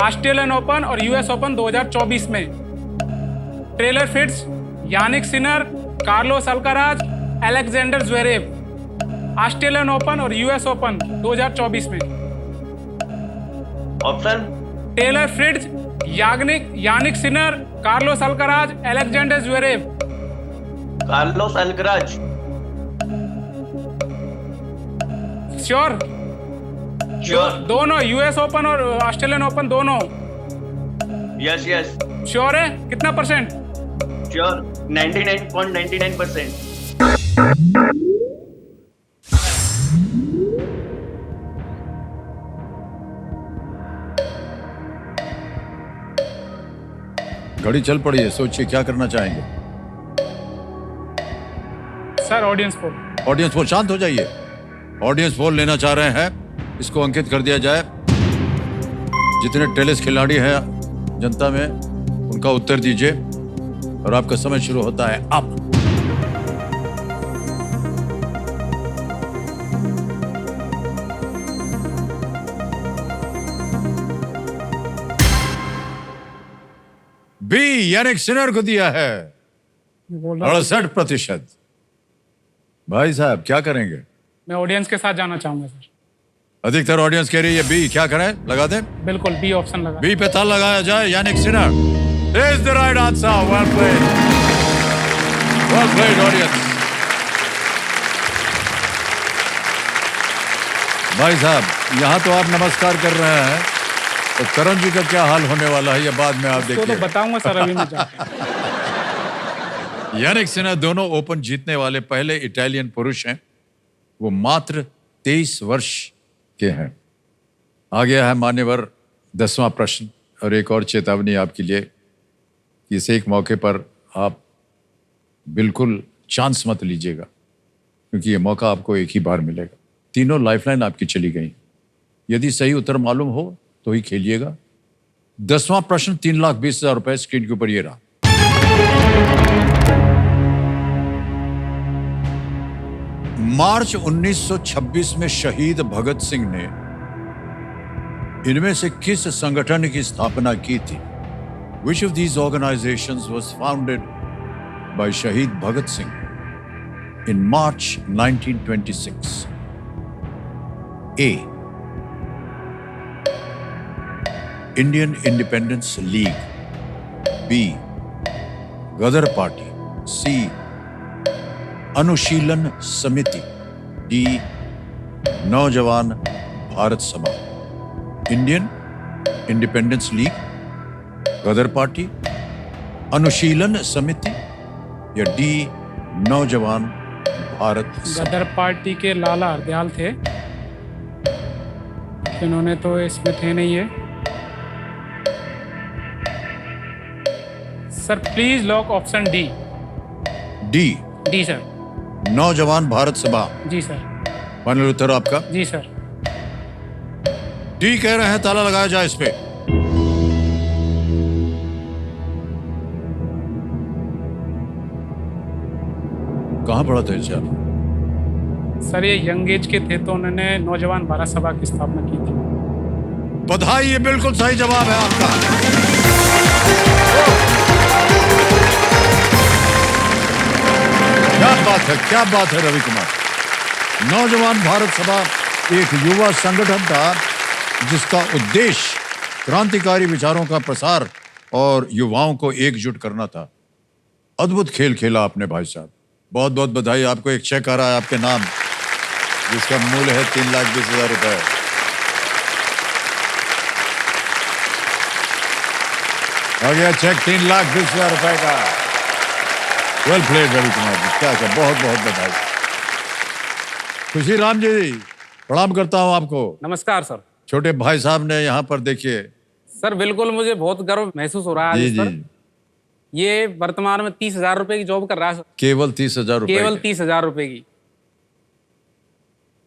ऑस्ट्रेलियन ओपन और यूएस ओपन 2024 में। Taylor Fritz, Yannick Sinner, Carlos Alcaraz, Alexander Zverev. Australian open और यूएस ओपन 2024 में। Option? Taylor Fritz, Yannick Sinner, Carlos Alcaraz, Alexander Zverev. Carlos Alcaraz. Sure? Sure. दोनों यूएस ओपन और ऑस्ट्रेलियन ओपन दोनों? Yes yes. श्योर है? कितना परसेंट? श्योर 99.99%। घड़ी चल पड़ी है, सोचिए क्या करना चाहेंगे। Sir audience poll. ऑडियंस पोल। शांत हो जाइए। ऑडियंस पोल लेना चाह रहे हैं, इसको अंकित कर दिया जाए। जितने टेनिस खिलाड़ी हैं जनता में उनका उत्तर दीजिए और आपका समय शुरू होता है अब। बी यानिक सिनर को दिया है 68%। भाई साहब क्या करेंगे? मैं ऑडियंस के साथ जाना चाहूंगा सर। अधिकतर ऑडियंस कह रही है बी। क्या करें? लगा दें? बिल्कुल बी ऑप्शन लगा। बी पे ताल लगाया जाए। Yannick Sinner is the right answer. Well played, well played audience. भाई साहब यहाँ तो आप नमस्कार कर रहे हैं, तो करण जी का क्या हाल होने वाला है ये बाद में आप देखिए। तो बताऊंगा सर अभी मैं जाके। यानिक सिनर दोनों ओपन जीतने वाले पहले इटालियन पुरुष हैं। वो मात्र 23 वर्ष के हैं। आ गया है मान्यवर 10वां प्रश्न और एक और चेतावनी आपके लिए कि इस एक मौके पर आप बिल्कुल चांस मत लीजिएगा, क्योंकि ये मौका आपको एक ही बार मिलेगा। तीनों लाइफलाइन आपकी चली गई। यदि सही उत्तर मालूम हो तो ही खेलिएगा। 10वां प्रश्न 3,20,000 रुपए स्क्रीन के ऊपर ये रहा। मार्च 1926 में शहीद भगत सिंह ने इनमें से किस संगठन की स्थापना की थी? Which of these organizations was founded by Shahid Bhagat Singh in March 1926? A. Indian Independence League. B. Gadar party, सी अनुशीलन समिति, डी नौजवान भारत सभा। इंडियन इंडिपेंडेंस लीग, गदर पार्टी, अनुशीलन समिति या डी नौजवान भारत सभा। गदर पार्टी के लाला हरदयाल थे, इन्होंने तो इसमें थे नहीं है। Sir please lock option D. D D sir. नौजवान भारत सभा। जी सर। फाइनल उत्तर आपका? जी सर। डी कह रहे हैं, ताला लगाया जाए इस पे। कहां पढ़ा था इसे आप? सर ये यंग एज के थे तो उन्होंने नौजवान भारत सभा की स्थापना की थी। बधाई, ये बिल्कुल सही जवाब है आपका। क्या बात है, क्या बात है रवि कुमार। नौजवान भारत सभा एक युवा संगठन था जिसका उद्देश्य क्रांतिकारी विचारों का प्रसार और युवाओं को एकजुट करना था। अद्भुत खेल खेला आपने भाई साहब, बहुत बहुत बधाई। आपको एक चेक आ रहा है आपके नाम जिसका मूल्य है 3,20,000 रुपए। आ गया चेक 3,20,000 रुपए का। वेल प्लेड रवि कुमार जी, क्या क्या, बहुत बहुत बधाई। खुशी राम जी, प्रणाम करता हूं आपको। नमस्कार सर। छोटे भाई साहब ने यहाँ पर देखिए। सर बिल्कुल मुझे बहुत गर्व महसूस हो रहा है जी आज इस पर। जी, ये वर्तमान में 30,000 रुपए की जॉब कर रहा है सर। केवल 30,000 रुपए। केवल 30,000 रुपए की।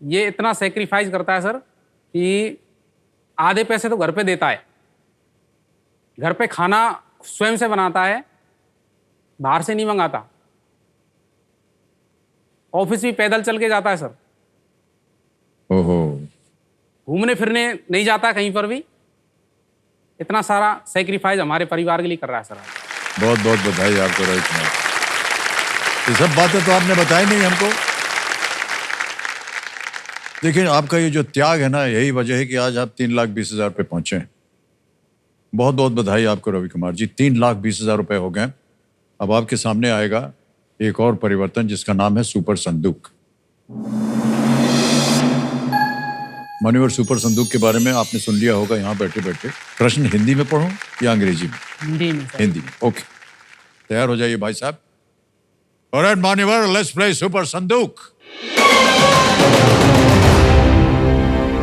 ये इतना सेक्रीफाइस करता है सर कि आधे पैसे तो घर पे देता है, घर पे खाना स्वयं से बनाता है, बाहर से नहीं मंगाता। ऑफिस भी पैदल चल के जाता है सर। ओहो, घूमने फिरने नहीं जाता कहीं पर भी। इतना सारा सेक्रीफाइस हमारे परिवार के लिए कर रहा है सर। बहुत बहुत बधाई आपको रवि कुमार। ये सब बातें तो आपने बताई नहीं हमको। देखिए आपका ये जो त्याग है ना, यही वजह है कि आज आप 3,20,000 पे पहुंचे हैं। बहुत बहुत बधाई आपको रवि कुमार जी। 3,20,000 रुपए हो गए। अब आपके सामने आएगा एक और परिवर्तन जिसका नाम है सुपर संदूक। मान्यवर, सुपर संदूक के बारे में आपने सुन लिया होगा यहाँ बैठे बैठे। प्रश्न हिंदी में पढ़ूं या अंग्रेजी में? हिंदी में सर। हिंदी में, ओके। तैयार हो जाइए भाई साहब। ऑलराइट मान्यवर, लेट्स प्ले सुपर संदूक।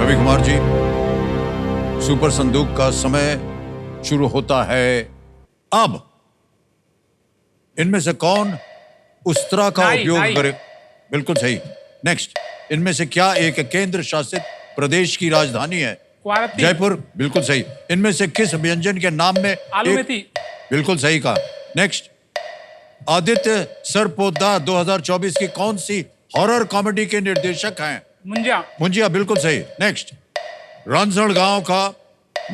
रवि कुमार जी, सुपर संदूक का समय शुरू होता है अब। इनमें से कौन उस्तरा का उपयोग करे? बिल्कुल सही। नेक्स्ट, इनमें से क्या एक केंद्र शासित प्रदेश की राजधानी है? जयपुर, बिल्कुल सही। इनमें से किस व्यंजन के नाम में आलू मेथी? बिल्कुल सही कहा। नेक्स्ट, आदित्य सरपोद्दार 2024 की कौन सी हॉरर कॉमेडी के निर्देशक हैं? मुंजिया। मुंजिया, बिल्कुल सही। नेक्स्ट, रांझणगांव का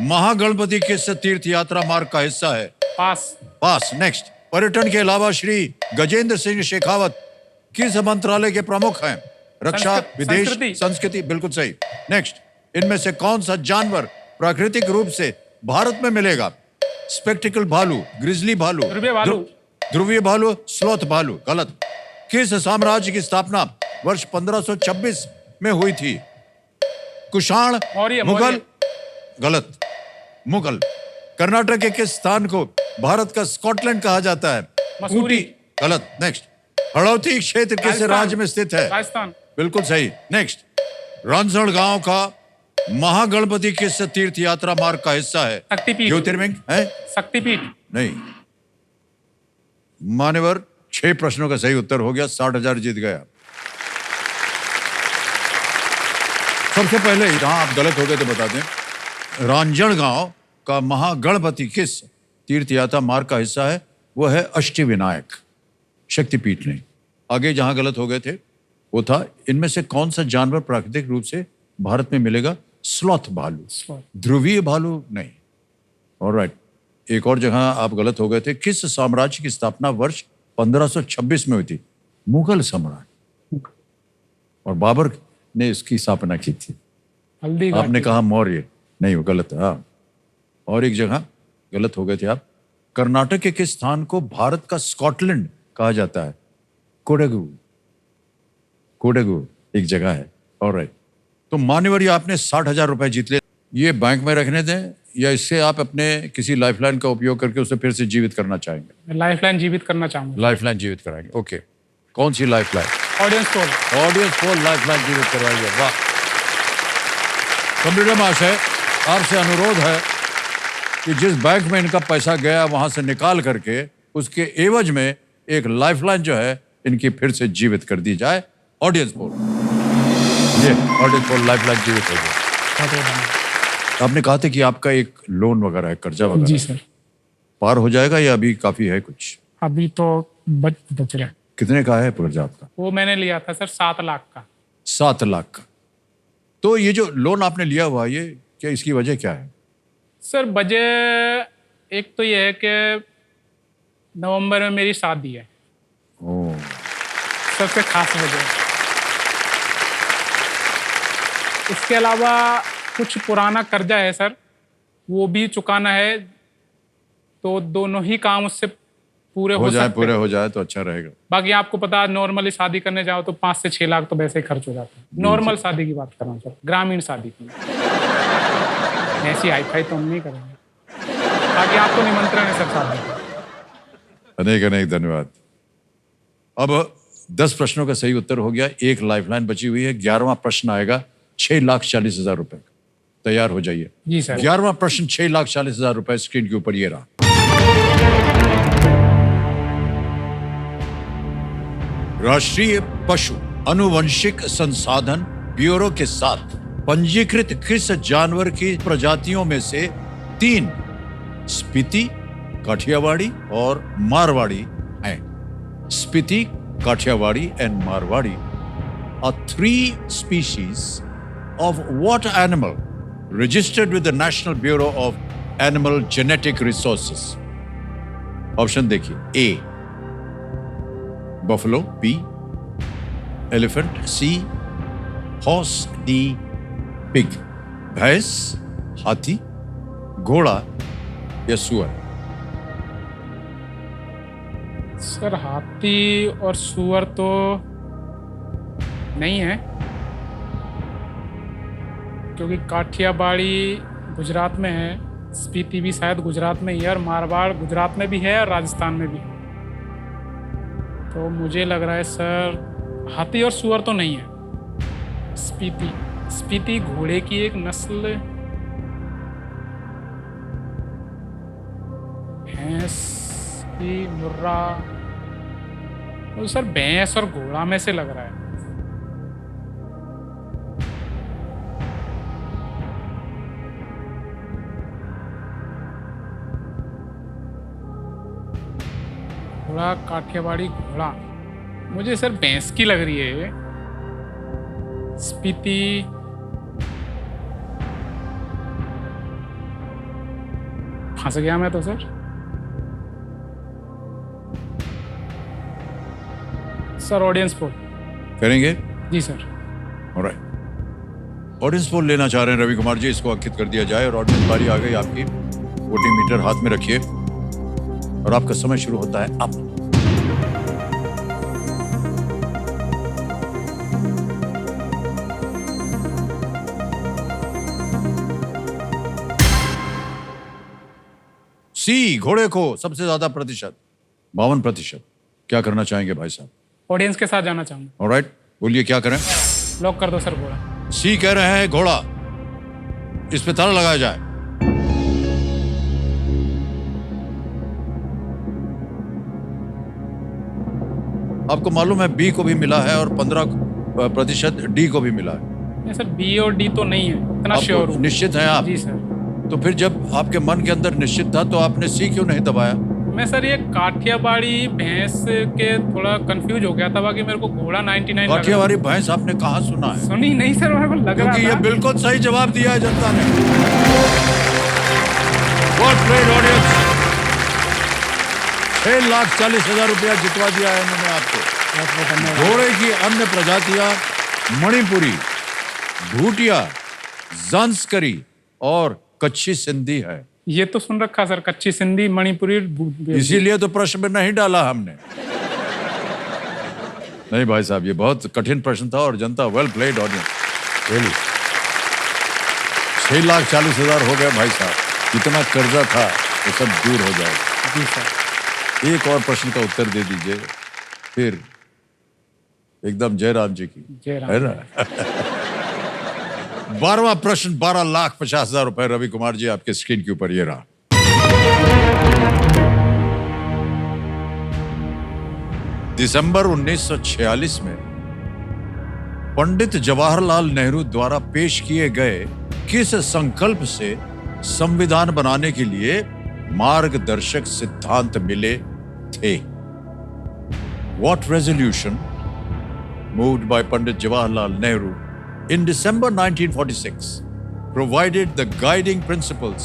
महागणपति किस तीर्थ यात्रा मार्ग का हिस्सा है? पास। पास। नेक्स्ट, पर्यटन के अलावा श्री गजेंद्र सिंह शेखावत किस मंत्रालय के प्रमुख हैं? रक्षा, विदेश, संस्कृति, बिल्कुल सही। नेक्स्ट, इनमें से कौन सा जानवर प्राकृतिक रूप से भारत में मिलेगा? स्पेक्टिकल भालू, ग्रिजली भालू, ध्रुवीय भालू, स्लॉथ भालू। गलत। किस साम्राज्य की स्थापना वर्ष 1526 में हुई थी? कुषाण, मुगल? गलत। मुगल। कर्नाटक के किस स्थान को भारत का स्कॉटलैंड कहा जाता है? ऊटी। गलत। नेक्स्ट, हड़ौती क्षेत्र किस राज्य में स्थित है? राजस्थान। बिल्कुल सही। नेक्स्ट, रांझणगांव का महागणपति किस तीर्थ यात्रा मार्ग का हिस्सा है? शक्तिपीठ। ज्योतिर्लिंग है? शक्तिपीठ नहीं। मान्यवर, 6 प्रश्नों का सही उत्तर हो गया, 60,000 जीत गया। सबसे पहले जहां आप गलत हो गए तो बता दें। रांझणगांव का महागणपति किस तीर्थ यात्रा मार्ग का हिस्सा है? वो है अष्टविनायक, शक्तिपीठ नहीं। आगे जहां गलत हो गए थे वो था इनमें से कौन सा जानवर प्राकृतिक रूप से भारत में मिलेगा? स्लॉथ भालू। ध्रुवीय भालू नहीं। ऑलराइट, एक और जगह आप गलत हो गए थे। किस साम्राज्य की स्थापना वर्ष 1526 में हुई थी? मुगल सम्राट। और बाबर ने इसकी स्थापना की थी। हल्दी आपने कहा मौर्य, नहीं वो गलत है। हाँ, और एक जगह गलत हो गए थे आप। कर्नाटक के किस स्थान को भारत का स्कॉटलैंड कहा जाता है? कोडगु। कोडगु एक जगह है। ऑलराइट, तो मान्यवर, ये आपने 60,000 रुपए जीत लिए। ये बैंक में रखने दें या इससे आप अपने किसी लाइफलाइन का उपयोग करके उसे फिर से जीवित करना चाहेंगे? मैं लाइफलाइन जीवित करना चाहूँगा। लाइफलाइन जीवित कराएंगे, ओके। कौन सी lifeline? Audience poll. Audience poll lifeline जीवित करवाइए। वाह। कंप्यूटर महाशय, आपसे अनुरोध है कि जिस बैंक में इनका पैसा गया वहां से निकाल करके उसके एवज में एक लाइफलाइन जो है इनकी फिर से जीवित कर दी जाए। ऑडियंस पोल, ये ऑडियंस पोल लाइफलाइन जीवित हो गई। आपने कहा था कि आपका एक लोन वगैरह है, कर्जा वगैरह। जी सर। पार हो जाएगा या अभी काफी है कुछ? अभी तो बच रहा है। कितने का है कर्जा आपका? वो मैंने लिया था सर 7 लाख का। 7 लाख का। तो ये जो लोन आपने लिया हुआ, ये क्या, इसकी वजह क्या है? सर वजह एक तो ये है कि नवंबर में मेरी शादी है। ओह, सबसे खास वजह। इसके अलावा कुछ पुराना कर्जा है सर, वो भी चुकाना है, तो दोनों ही काम उससे पूरे हो सकते हैं। पूरे हो जाए तो अच्छा रहेगा। बाकी आपको पता है नॉर्मली शादी करने जाओ तो 5 से 6 लाख तो वैसे ही खर्च हो जाता है। नॉर्मल शादी की बात कर रहा हूँ सर, ग्रामीण शादी की। ऐसी हाई फाई तो हम नहीं करेंगे। बाकी आपको निमंत्रण है सर शादी का। अनेक अनेक धन्यवाद। अब 10 प्रश्नों का सही उत्तर हो गया, एक लाइफलाइन बची हुई है। 11वां प्रश्न आएगा 6,40,000 रुपए का। तैयार हो जाइए। जी सर। 11वां प्रश्न 6,40,000 रुपए स्क्रीन के ऊपर ये रहा। राष्ट्रीय पशु अनुवंशिक संसाधन ब्यूरो के साथ पंजीकृत किस जानवर की प्रजातियों में से 3 स्पीति, काठियावाड़ी और मारवाड़ी हैं? Spiti, Kathiawari and Marwari are 3 species of what animal registered with the National Bureau of Animal Genetic Resources? Option देखिए। A buffalo, B elephant, C horse, D pig। भैंस, हाथी, घोड़ा या सुअर? सर हाथी और सुअर तो नहीं है, क्योंकि काठियावाड़ी गुजरात में है, स्पीति भी शायद गुजरात में ही है, और मारवाड़ गुजरात में भी है और राजस्थान में भी है। तो मुझे लग रहा है सर हाथी और सुअर तो नहीं है। स्पीति घोड़े की एक नस्ल, भैंस की, मुर्रा, तो सर भैंस और घोड़ा में से लग रहा है। घोड़ा, काठियावाड़ी घोड़ा, मुझे सर भैंस की लग रही है। स्पीति, फंस गया मैं तो सर। सर ऑडियंस पोल करेंगे? जी सर। ऑलराइट, ऑडियंस पोल लेना चाह रहे हैं रवि कुमार जी, इसको अंकित कर दिया जाए। और ऑडियंस बारी आ गई आपकी। वोटिंग मीटर हाथ में रखिए और आपका समय शुरू होता है अब। सी घोड़े को सबसे ज्यादा प्रतिशत, 52%। क्या करना चाहेंगे भाई साहब? ऑडियंस के साथ जाना चाहूंगा। ऑलराइट, बोलिए क्या करें? लॉक कर दो सर घोड़ा। सी कह रहे हैं घोड़ा, इस पे ताला लगाया जाए। आपको मालूम है बी को भी मिला है और 15% डी को भी मिला है। नहीं सर, बी और डी तो नहीं है, इतना आपको श्योर हूँ। निश्चित है आप? जी सर। तो फिर जब आपके मन के अंदर निश्चित था तो आपने सी क्यों नहीं दबाया? मैं सर ये काठियावाड़ी भैंस के थोड़ा कंफ्यूज हो गया था, बाकी मेरे को घोड़ा 99 काठियावाड़ी भैंस आपने कहाँ सुना है? सुनी नहीं सर, मेरे को लग रहा क्योंकि ये था। बिल्कुल सही जवाब दिया है जनता ने। What great audience! 6,40,000 रुपया जितवा दिया है इन्होंने आपको। घोड़े की अन्य प्रजातियां मणिपुरी, भूटिया, जांस्करी और कच्छी सिंधी है। ये तो सुन रखा सर, कच्ची सिंधी मणिपुरी इसीलिए तो प्रश्न में नहीं डाला हमने। नहीं भाई साहब, ये बहुत कठिन प्रश्न था और जनता वेल प्लेड ऑडियंस रियली। 6,40,000 हो गए भाई साहब, इतना कर्जा था वो सब दूर हो जाएगा। जी सर। एक और प्रश्न का उत्तर दे दीजिए फिर एकदम जयराम जी की, जयराम। है ना। 12वां प्रश्न 12,50,000 रुपए। रवि कुमार जी आपके स्क्रीन के ऊपर ये रहा। दिसंबर 1946 में पंडित जवाहरलाल नेहरू द्वारा पेश किए गए किस संकल्प से संविधान बनाने के लिए मार्गदर्शक सिद्धांत मिले थे? What resolution moved by Pandit Jawaharlal Nehru in December 1946 provided the guiding principles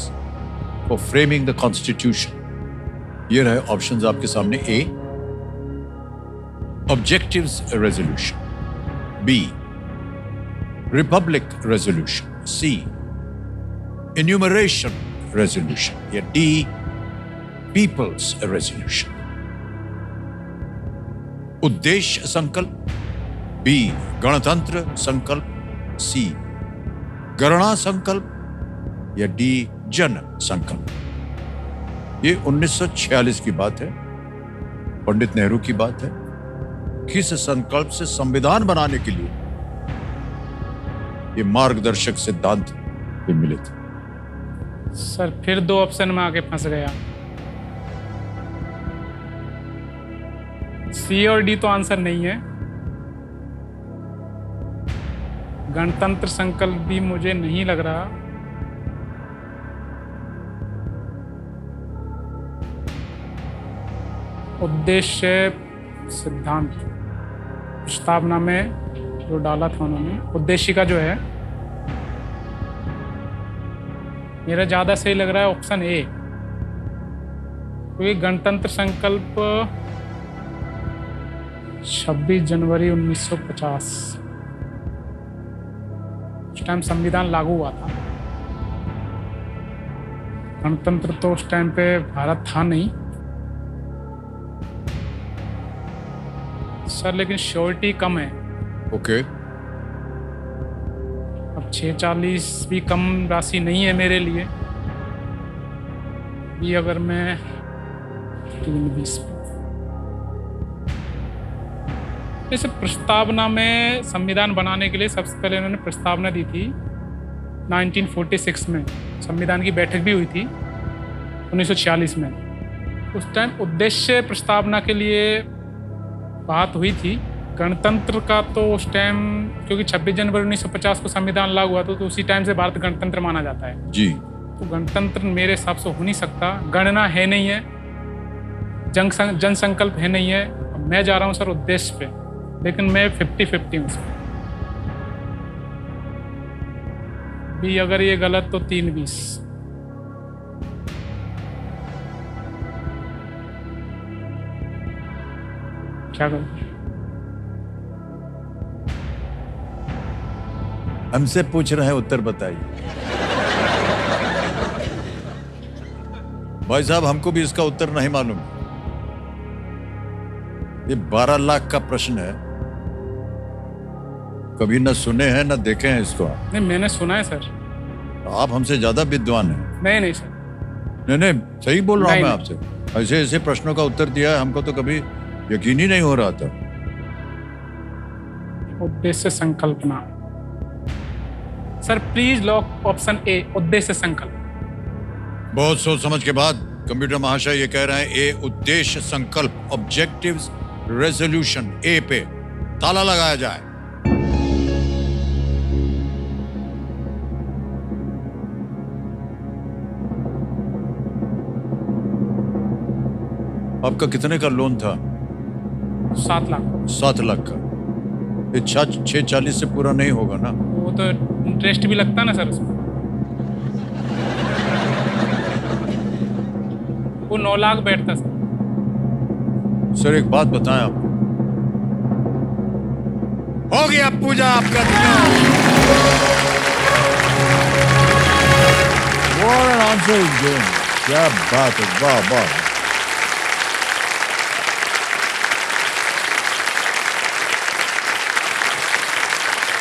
for framing the Constitution? ये रहे ऑप्शंस आपके सामने। A, Objectives Resolution, B, Republic Resolution, C, Enumeration Resolution, या D, People's Resolution। उद्देश्य संकल्प, B, गणतंत्र संकल्प, C, गणना संकल्प, या D, जन संकल्प। ये 1946 की बात है, पंडित नेहरू की बात है। किस संकल्प से संविधान बनाने के लिए ये मार्गदर्शक सिद्धांत भी मिले थे? सर फिर 2 ऑप्शन में आके फंस गया। सी और डी तो आंसर नहीं है। गणतंत्र संकल्प भी मुझे नहीं लग रहा। उद्देश्य सिद्धांत प्रस्तावना में जो डाला था उन्होंने, उद्देश्य का जो है, मेरा ज्यादा सही लग रहा है ऑप्शन ए। क्योंकि गणतंत्र संकल्प 26 जनवरी 1950 उस टाइम संविधान लागू हुआ था। गणतंत्र तो उस टाइम पे भारत था नहीं सर, लेकिन श्योरिटी कम है। ओके। अब 640 भी कम राशि नहीं है मेरे लिए भी। अगर मैं 320 जैसे प्रस्तावना में संविधान बनाने के लिए सबसे पहले उन्होंने प्रस्तावना दी थी 1946 में। संविधान की बैठक भी हुई थी 1946 में। उस टाइम उद्देश्य प्रस्तावना के लिए बात हुई थी। गणतंत्र का तो उस टाइम, क्योंकि 26 जनवरी 1950 को संविधान लागू हुआ तो उसी टाइम से भारत गणतंत्र माना जाता है जी। तो गणतंत्र मेरे हिसाब से हो नहीं सकता। गणना है नहीं है, जन संकल्प है नहीं है। अब मैं जा रहा हूँ सर उद्देश्य पे, लेकिन मैं 50-50 हूँ सर। भी अगर ये गलत तो 320। क्या करूं? हमसे पूछ रहे हैं, उत्तर बताइए। भाई साहब हमको भी इसका उत्तर नहीं मालूम। ये 12 लाख का प्रश्न है, कभी न सुने हैं न देखे हैं इसको। नहीं मैंने सुना है सर। आप हमसे ज्यादा विद्वान हैं। नहीं सर। नहीं सही बोल रहा हूं मैं आपसे। ऐसे ऐसे प्रश्नों का उत्तर दिया है, हमको तो कभी यकीन ही नहीं हो रहा था। उद्देश्य संकल्पना सर, प्लीज लॉक ऑप्शन ए, उद्देश्य संकल्प। बहुत सोच समझ के बाद कंप्यूटर महाशय ये कह रहे हैं ए, उद्देश्य संकल्प, ऑब्जेक्टिव्स रेजोल्यूशन, ए पे ताला लगाया जाए। आपका कितने का लोन था? 7 लाख। 7 लाख का। ये 640 से पूरा नहीं होगा ना? वो तो इंटरेस्ट भी लगता ना सर उसमें। वो 9 लाख बैठता सर। सर एक बात बताएं आप, हो गया पूजा आपका। What an answer is given. क्या बात है, वाह वाह।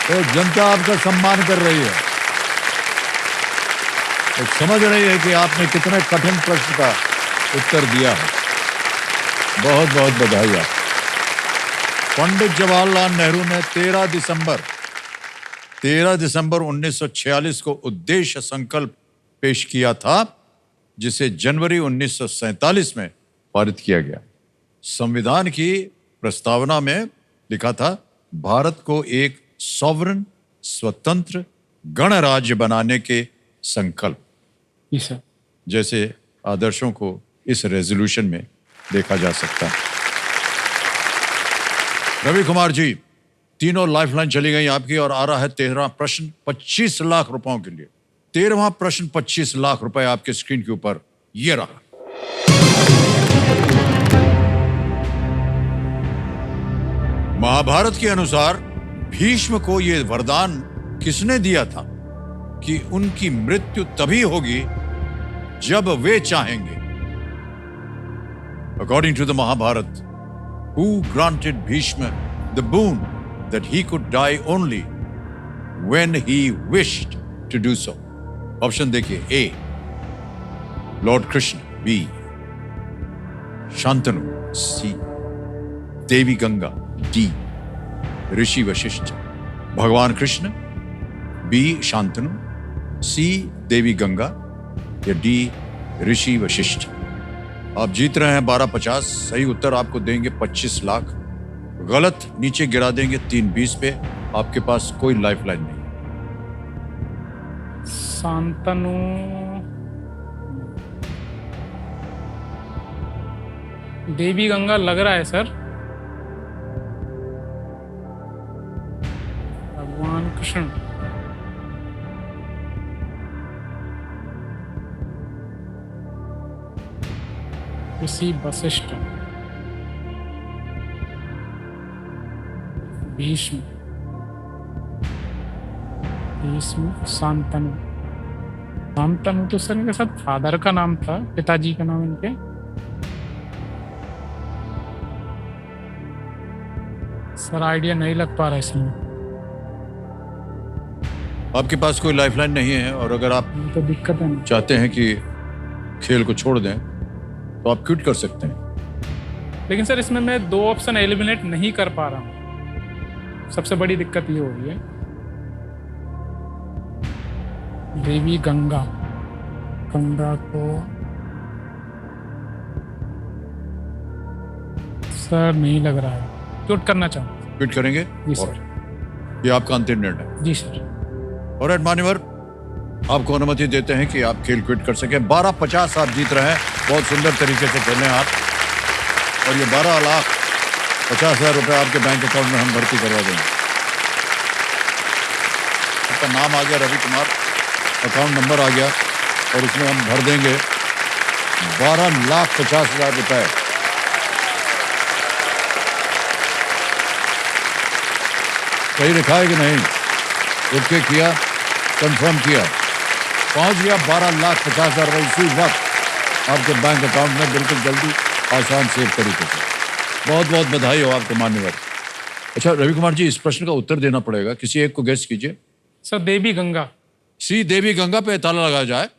तो जनता आपका सम्मान कर रही है, तो समझ रही है कि आपने कितने कठिन प्रश्न का उत्तर दिया है। बहुत बहुत बधाई आप। पंडित जवाहरलाल नेहरू ने 13 दिसंबर 1946 को उद्देश्य संकल्प पेश किया था, जिसे जनवरी 1947 में पारित किया गया। संविधान की प्रस्तावना में लिखा था, भारत को एक सॉवरन स्वतंत्र गणराज्य बनाने के संकल्प। जी सर। जैसे आदर्शों को इस रेजोल्यूशन में देखा जा सकता है। रवि कुमार जी, तीनों लाइफलाइन चली गई आपकी और आ रहा है 13वां प्रश्न 25 लाख रुपयों के लिए। 13वां प्रश्न 25 लाख रुपए आपके स्क्रीन के ऊपर ये रहा। महाभारत के अनुसार भीष्म को यह वरदान किसने दिया था कि उनकी मृत्यु तभी होगी जब वे चाहेंगे? According to the Mahabharata, who granted Bhishma the boon that he could die only when he wished to do so? Option देखिए, A Lord Krishna, B Shantanu, C Devi Ganga, D ऋषि वशिष्ठ। भगवान कृष्ण, B शांतनु, C देवी गंगा या D ऋषि वशिष्ठ। आप जीत रहे हैं 1250। सही उत्तर आपको देंगे 25 लाख, गलत नीचे गिरा देंगे 320 पे। आपके पास कोई लाइफलाइन नहीं। शांतनु, देवी गंगा लग रहा है सर। भगवान कृष्ण, ऋषि वशिष्ठ, भीष्म, शांतनु। शांतनु तो सर इनके साथ फादर का नाम था, पिताजी का नाम इनके। सर आइडिया नहीं लग पा रहा इसमें। आपके पास कोई लाइफलाइन नहीं है, और अगर आप तो दिक्कत है ना। चाहते हैं कि खेल को छोड़ दें तो आप क्विट कर सकते हैं। लेकिन सर इसमें मैं 2 ऑप्शन एलिमिनेट नहीं कर पा रहा हूँ, सबसे बड़ी दिक्कत ये हो रही है। देवी गंगा, गंगा को सर नहीं लग रहा है, क्विट करना चाहूँ। क्विट करेंगे? जी सर। ये आपका अंतिम निर्णय? जी सर। और मान्यवर, आपको अनुमति देते हैं कि आप खेल क्विट कर सकें। 1250 आप जीत रहे हैं, बहुत सुंदर तरीके से खेले आप, और ये 12,50,000 रुपए आपके बैंक अकाउंट में हम भर्ती करवा देंगे। आपका नाम आ गया रवि कुमार, अकाउंट नंबर आ गया, और उसमें हम भर देंगे 12,50,000 रुपए। सही लिखा है कि नहीं? ओके किया, कंफर्म किया, पहुंच गया 12,50,000 रुपए इसी वक्त आपके बैंक अकाउंट में, बिल्कुल जल्दी, आसान, सेफ तरीके से। बहुत बहुत बधाई हो आपको मान्यवर। अच्छा रवि कुमार जी, इस प्रश्न का उत्तर देना पड़ेगा, किसी एक को गेस कीजिए। सर देवी गंगा। सी देवी गंगा पे ताला लगाया जाए।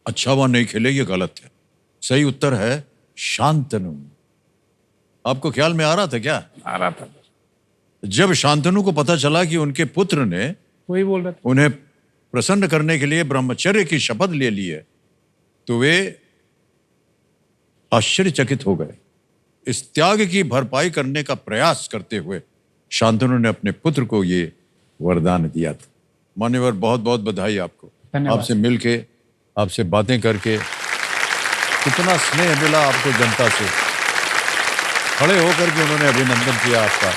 अच्छा वह नहीं खेले, ये गलत है। सही उत्तर है शांतनु। आपको ख्याल में आ रहा था क्या? आ रहा था। जब शांतनु को पता चला कि उनके पुत्र ने वही बोल रहे थे, उन्हें प्रसन्न करने के लिए ब्रह्मचर्य की शपथ ले ली है, तो वे आश्चर्यचकित हो गए। इस त्याग की भरपाई करने का प्रयास करते हुए शांतनु ने अपने पुत्र को ये वरदान दिया था। मान्यवर, बहुत बहुत बधाई आपको। आपसे मिलके, आपसे बातें करके कितना स्नेह मिला आपको जनता से। खड़े होकर के उन्होंने अभिनंदन किया आपका।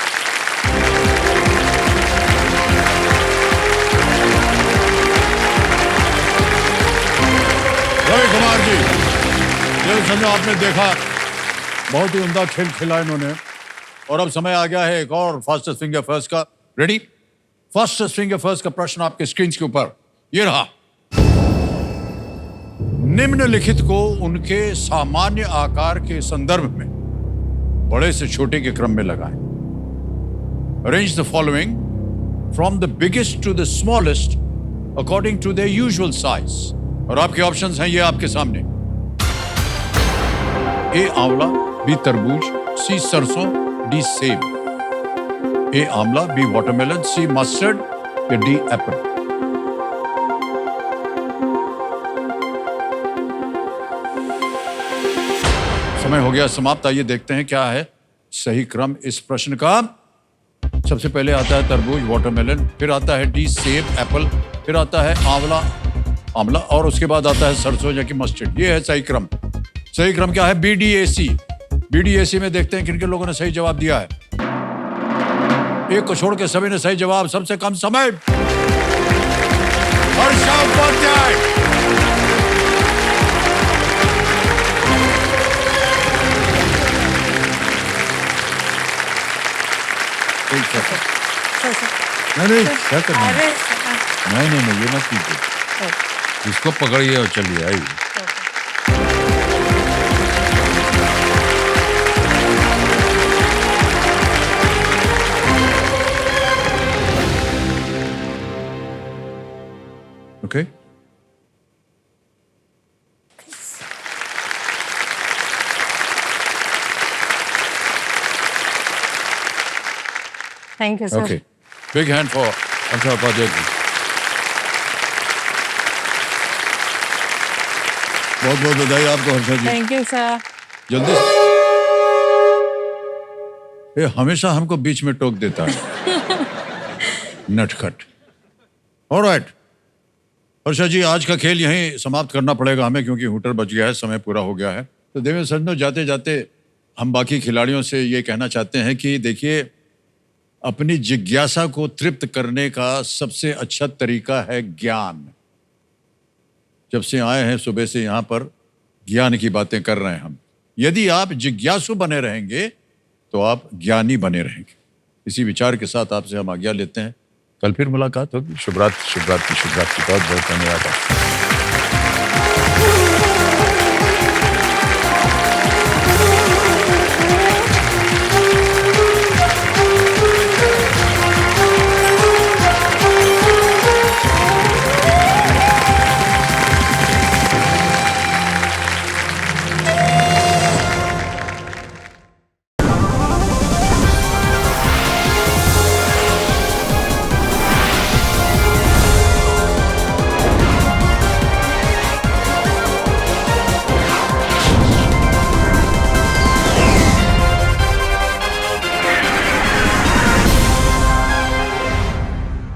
रवि कुमार जी, ये समझो आपने देखा, बहुत ही उम्दा खेल खेला इन्होंने। और अब समय आ गया है एक और फास्टेस्ट फिंगर फर्स्ट का। रेडी? फास्टेस्ट फिंगर फर्स्ट का प्रश्न आपके स्क्रीन के ऊपर ये रहा। निम्नलिखित को उनके सामान्य आकार के संदर्भ में बड़े से छोटे के क्रम में लगाएं। Arrange the following from the biggest to the smallest according to the usual size. और आपके ऑप्शंस हैं ये आपके सामने। ए आंवला, बी तरबूज, सी सरसों, डी सेब। ए आंवला, बी वाटरमेलन, सी मस्टर्ड या डी एप्पल। समय हो गया समाप्त। आइए देखते हैं क्या है सही क्रम इस प्रश्न का। सबसे पहले आता है तरबूज, वाटरमेलन, फिर आता है डी सेब, एप्पल, फिर आता है आंवला और उसके बाद आता है सरसों या कि मस्टर्ड। ये है सही क्रम। सही क्रम क्या है? BDAC। BDAC में देखते हैं किन किन लोगों ने सही जवाब दिया है। एक को छोड़ के सभी ने सही जवाब। सबसे कम समय हर्षा उपाध्याय। नहीं क्या करना है? नहीं ये मत कीजिए। इसको पकड़िए और चलिए आइए। Okay thank you sir. Okay, big hand for Harsha Upadhyay ji. बहुत बहुत बधाई आपको Harsha ji. Thank you sir. जल्दी से। ये हमेशा हमको बीच में टोक देता है। नटखट। ऑलराइट हर्षा जी, आज का खेल यहीं समाप्त करना पड़ेगा हमें क्योंकि हूटर बज गया है, समय पूरा हो गया है। तो देवेंद्र सज्जनों, जाते जाते हम बाकी खिलाड़ियों से ये कहना चाहते हैं कि देखिए, अपनी जिज्ञासा को तृप्त करने का सबसे अच्छा तरीका है ज्ञान। जब से आए हैं सुबह से यहाँ पर ज्ञान की बातें कर रहे हैं हम। यदि आप जिज्ञासु बने रहेंगे तो आप ज्ञानी बने रहेंगे। इसी विचार के साथ आपसे हम आज्ञा लेते हैं। कल फिर मुलाकात होगी। शुभ रात्रि, शुभ रात्रि, शुभ रात्रि। बहुत बहुत धन्यवाद।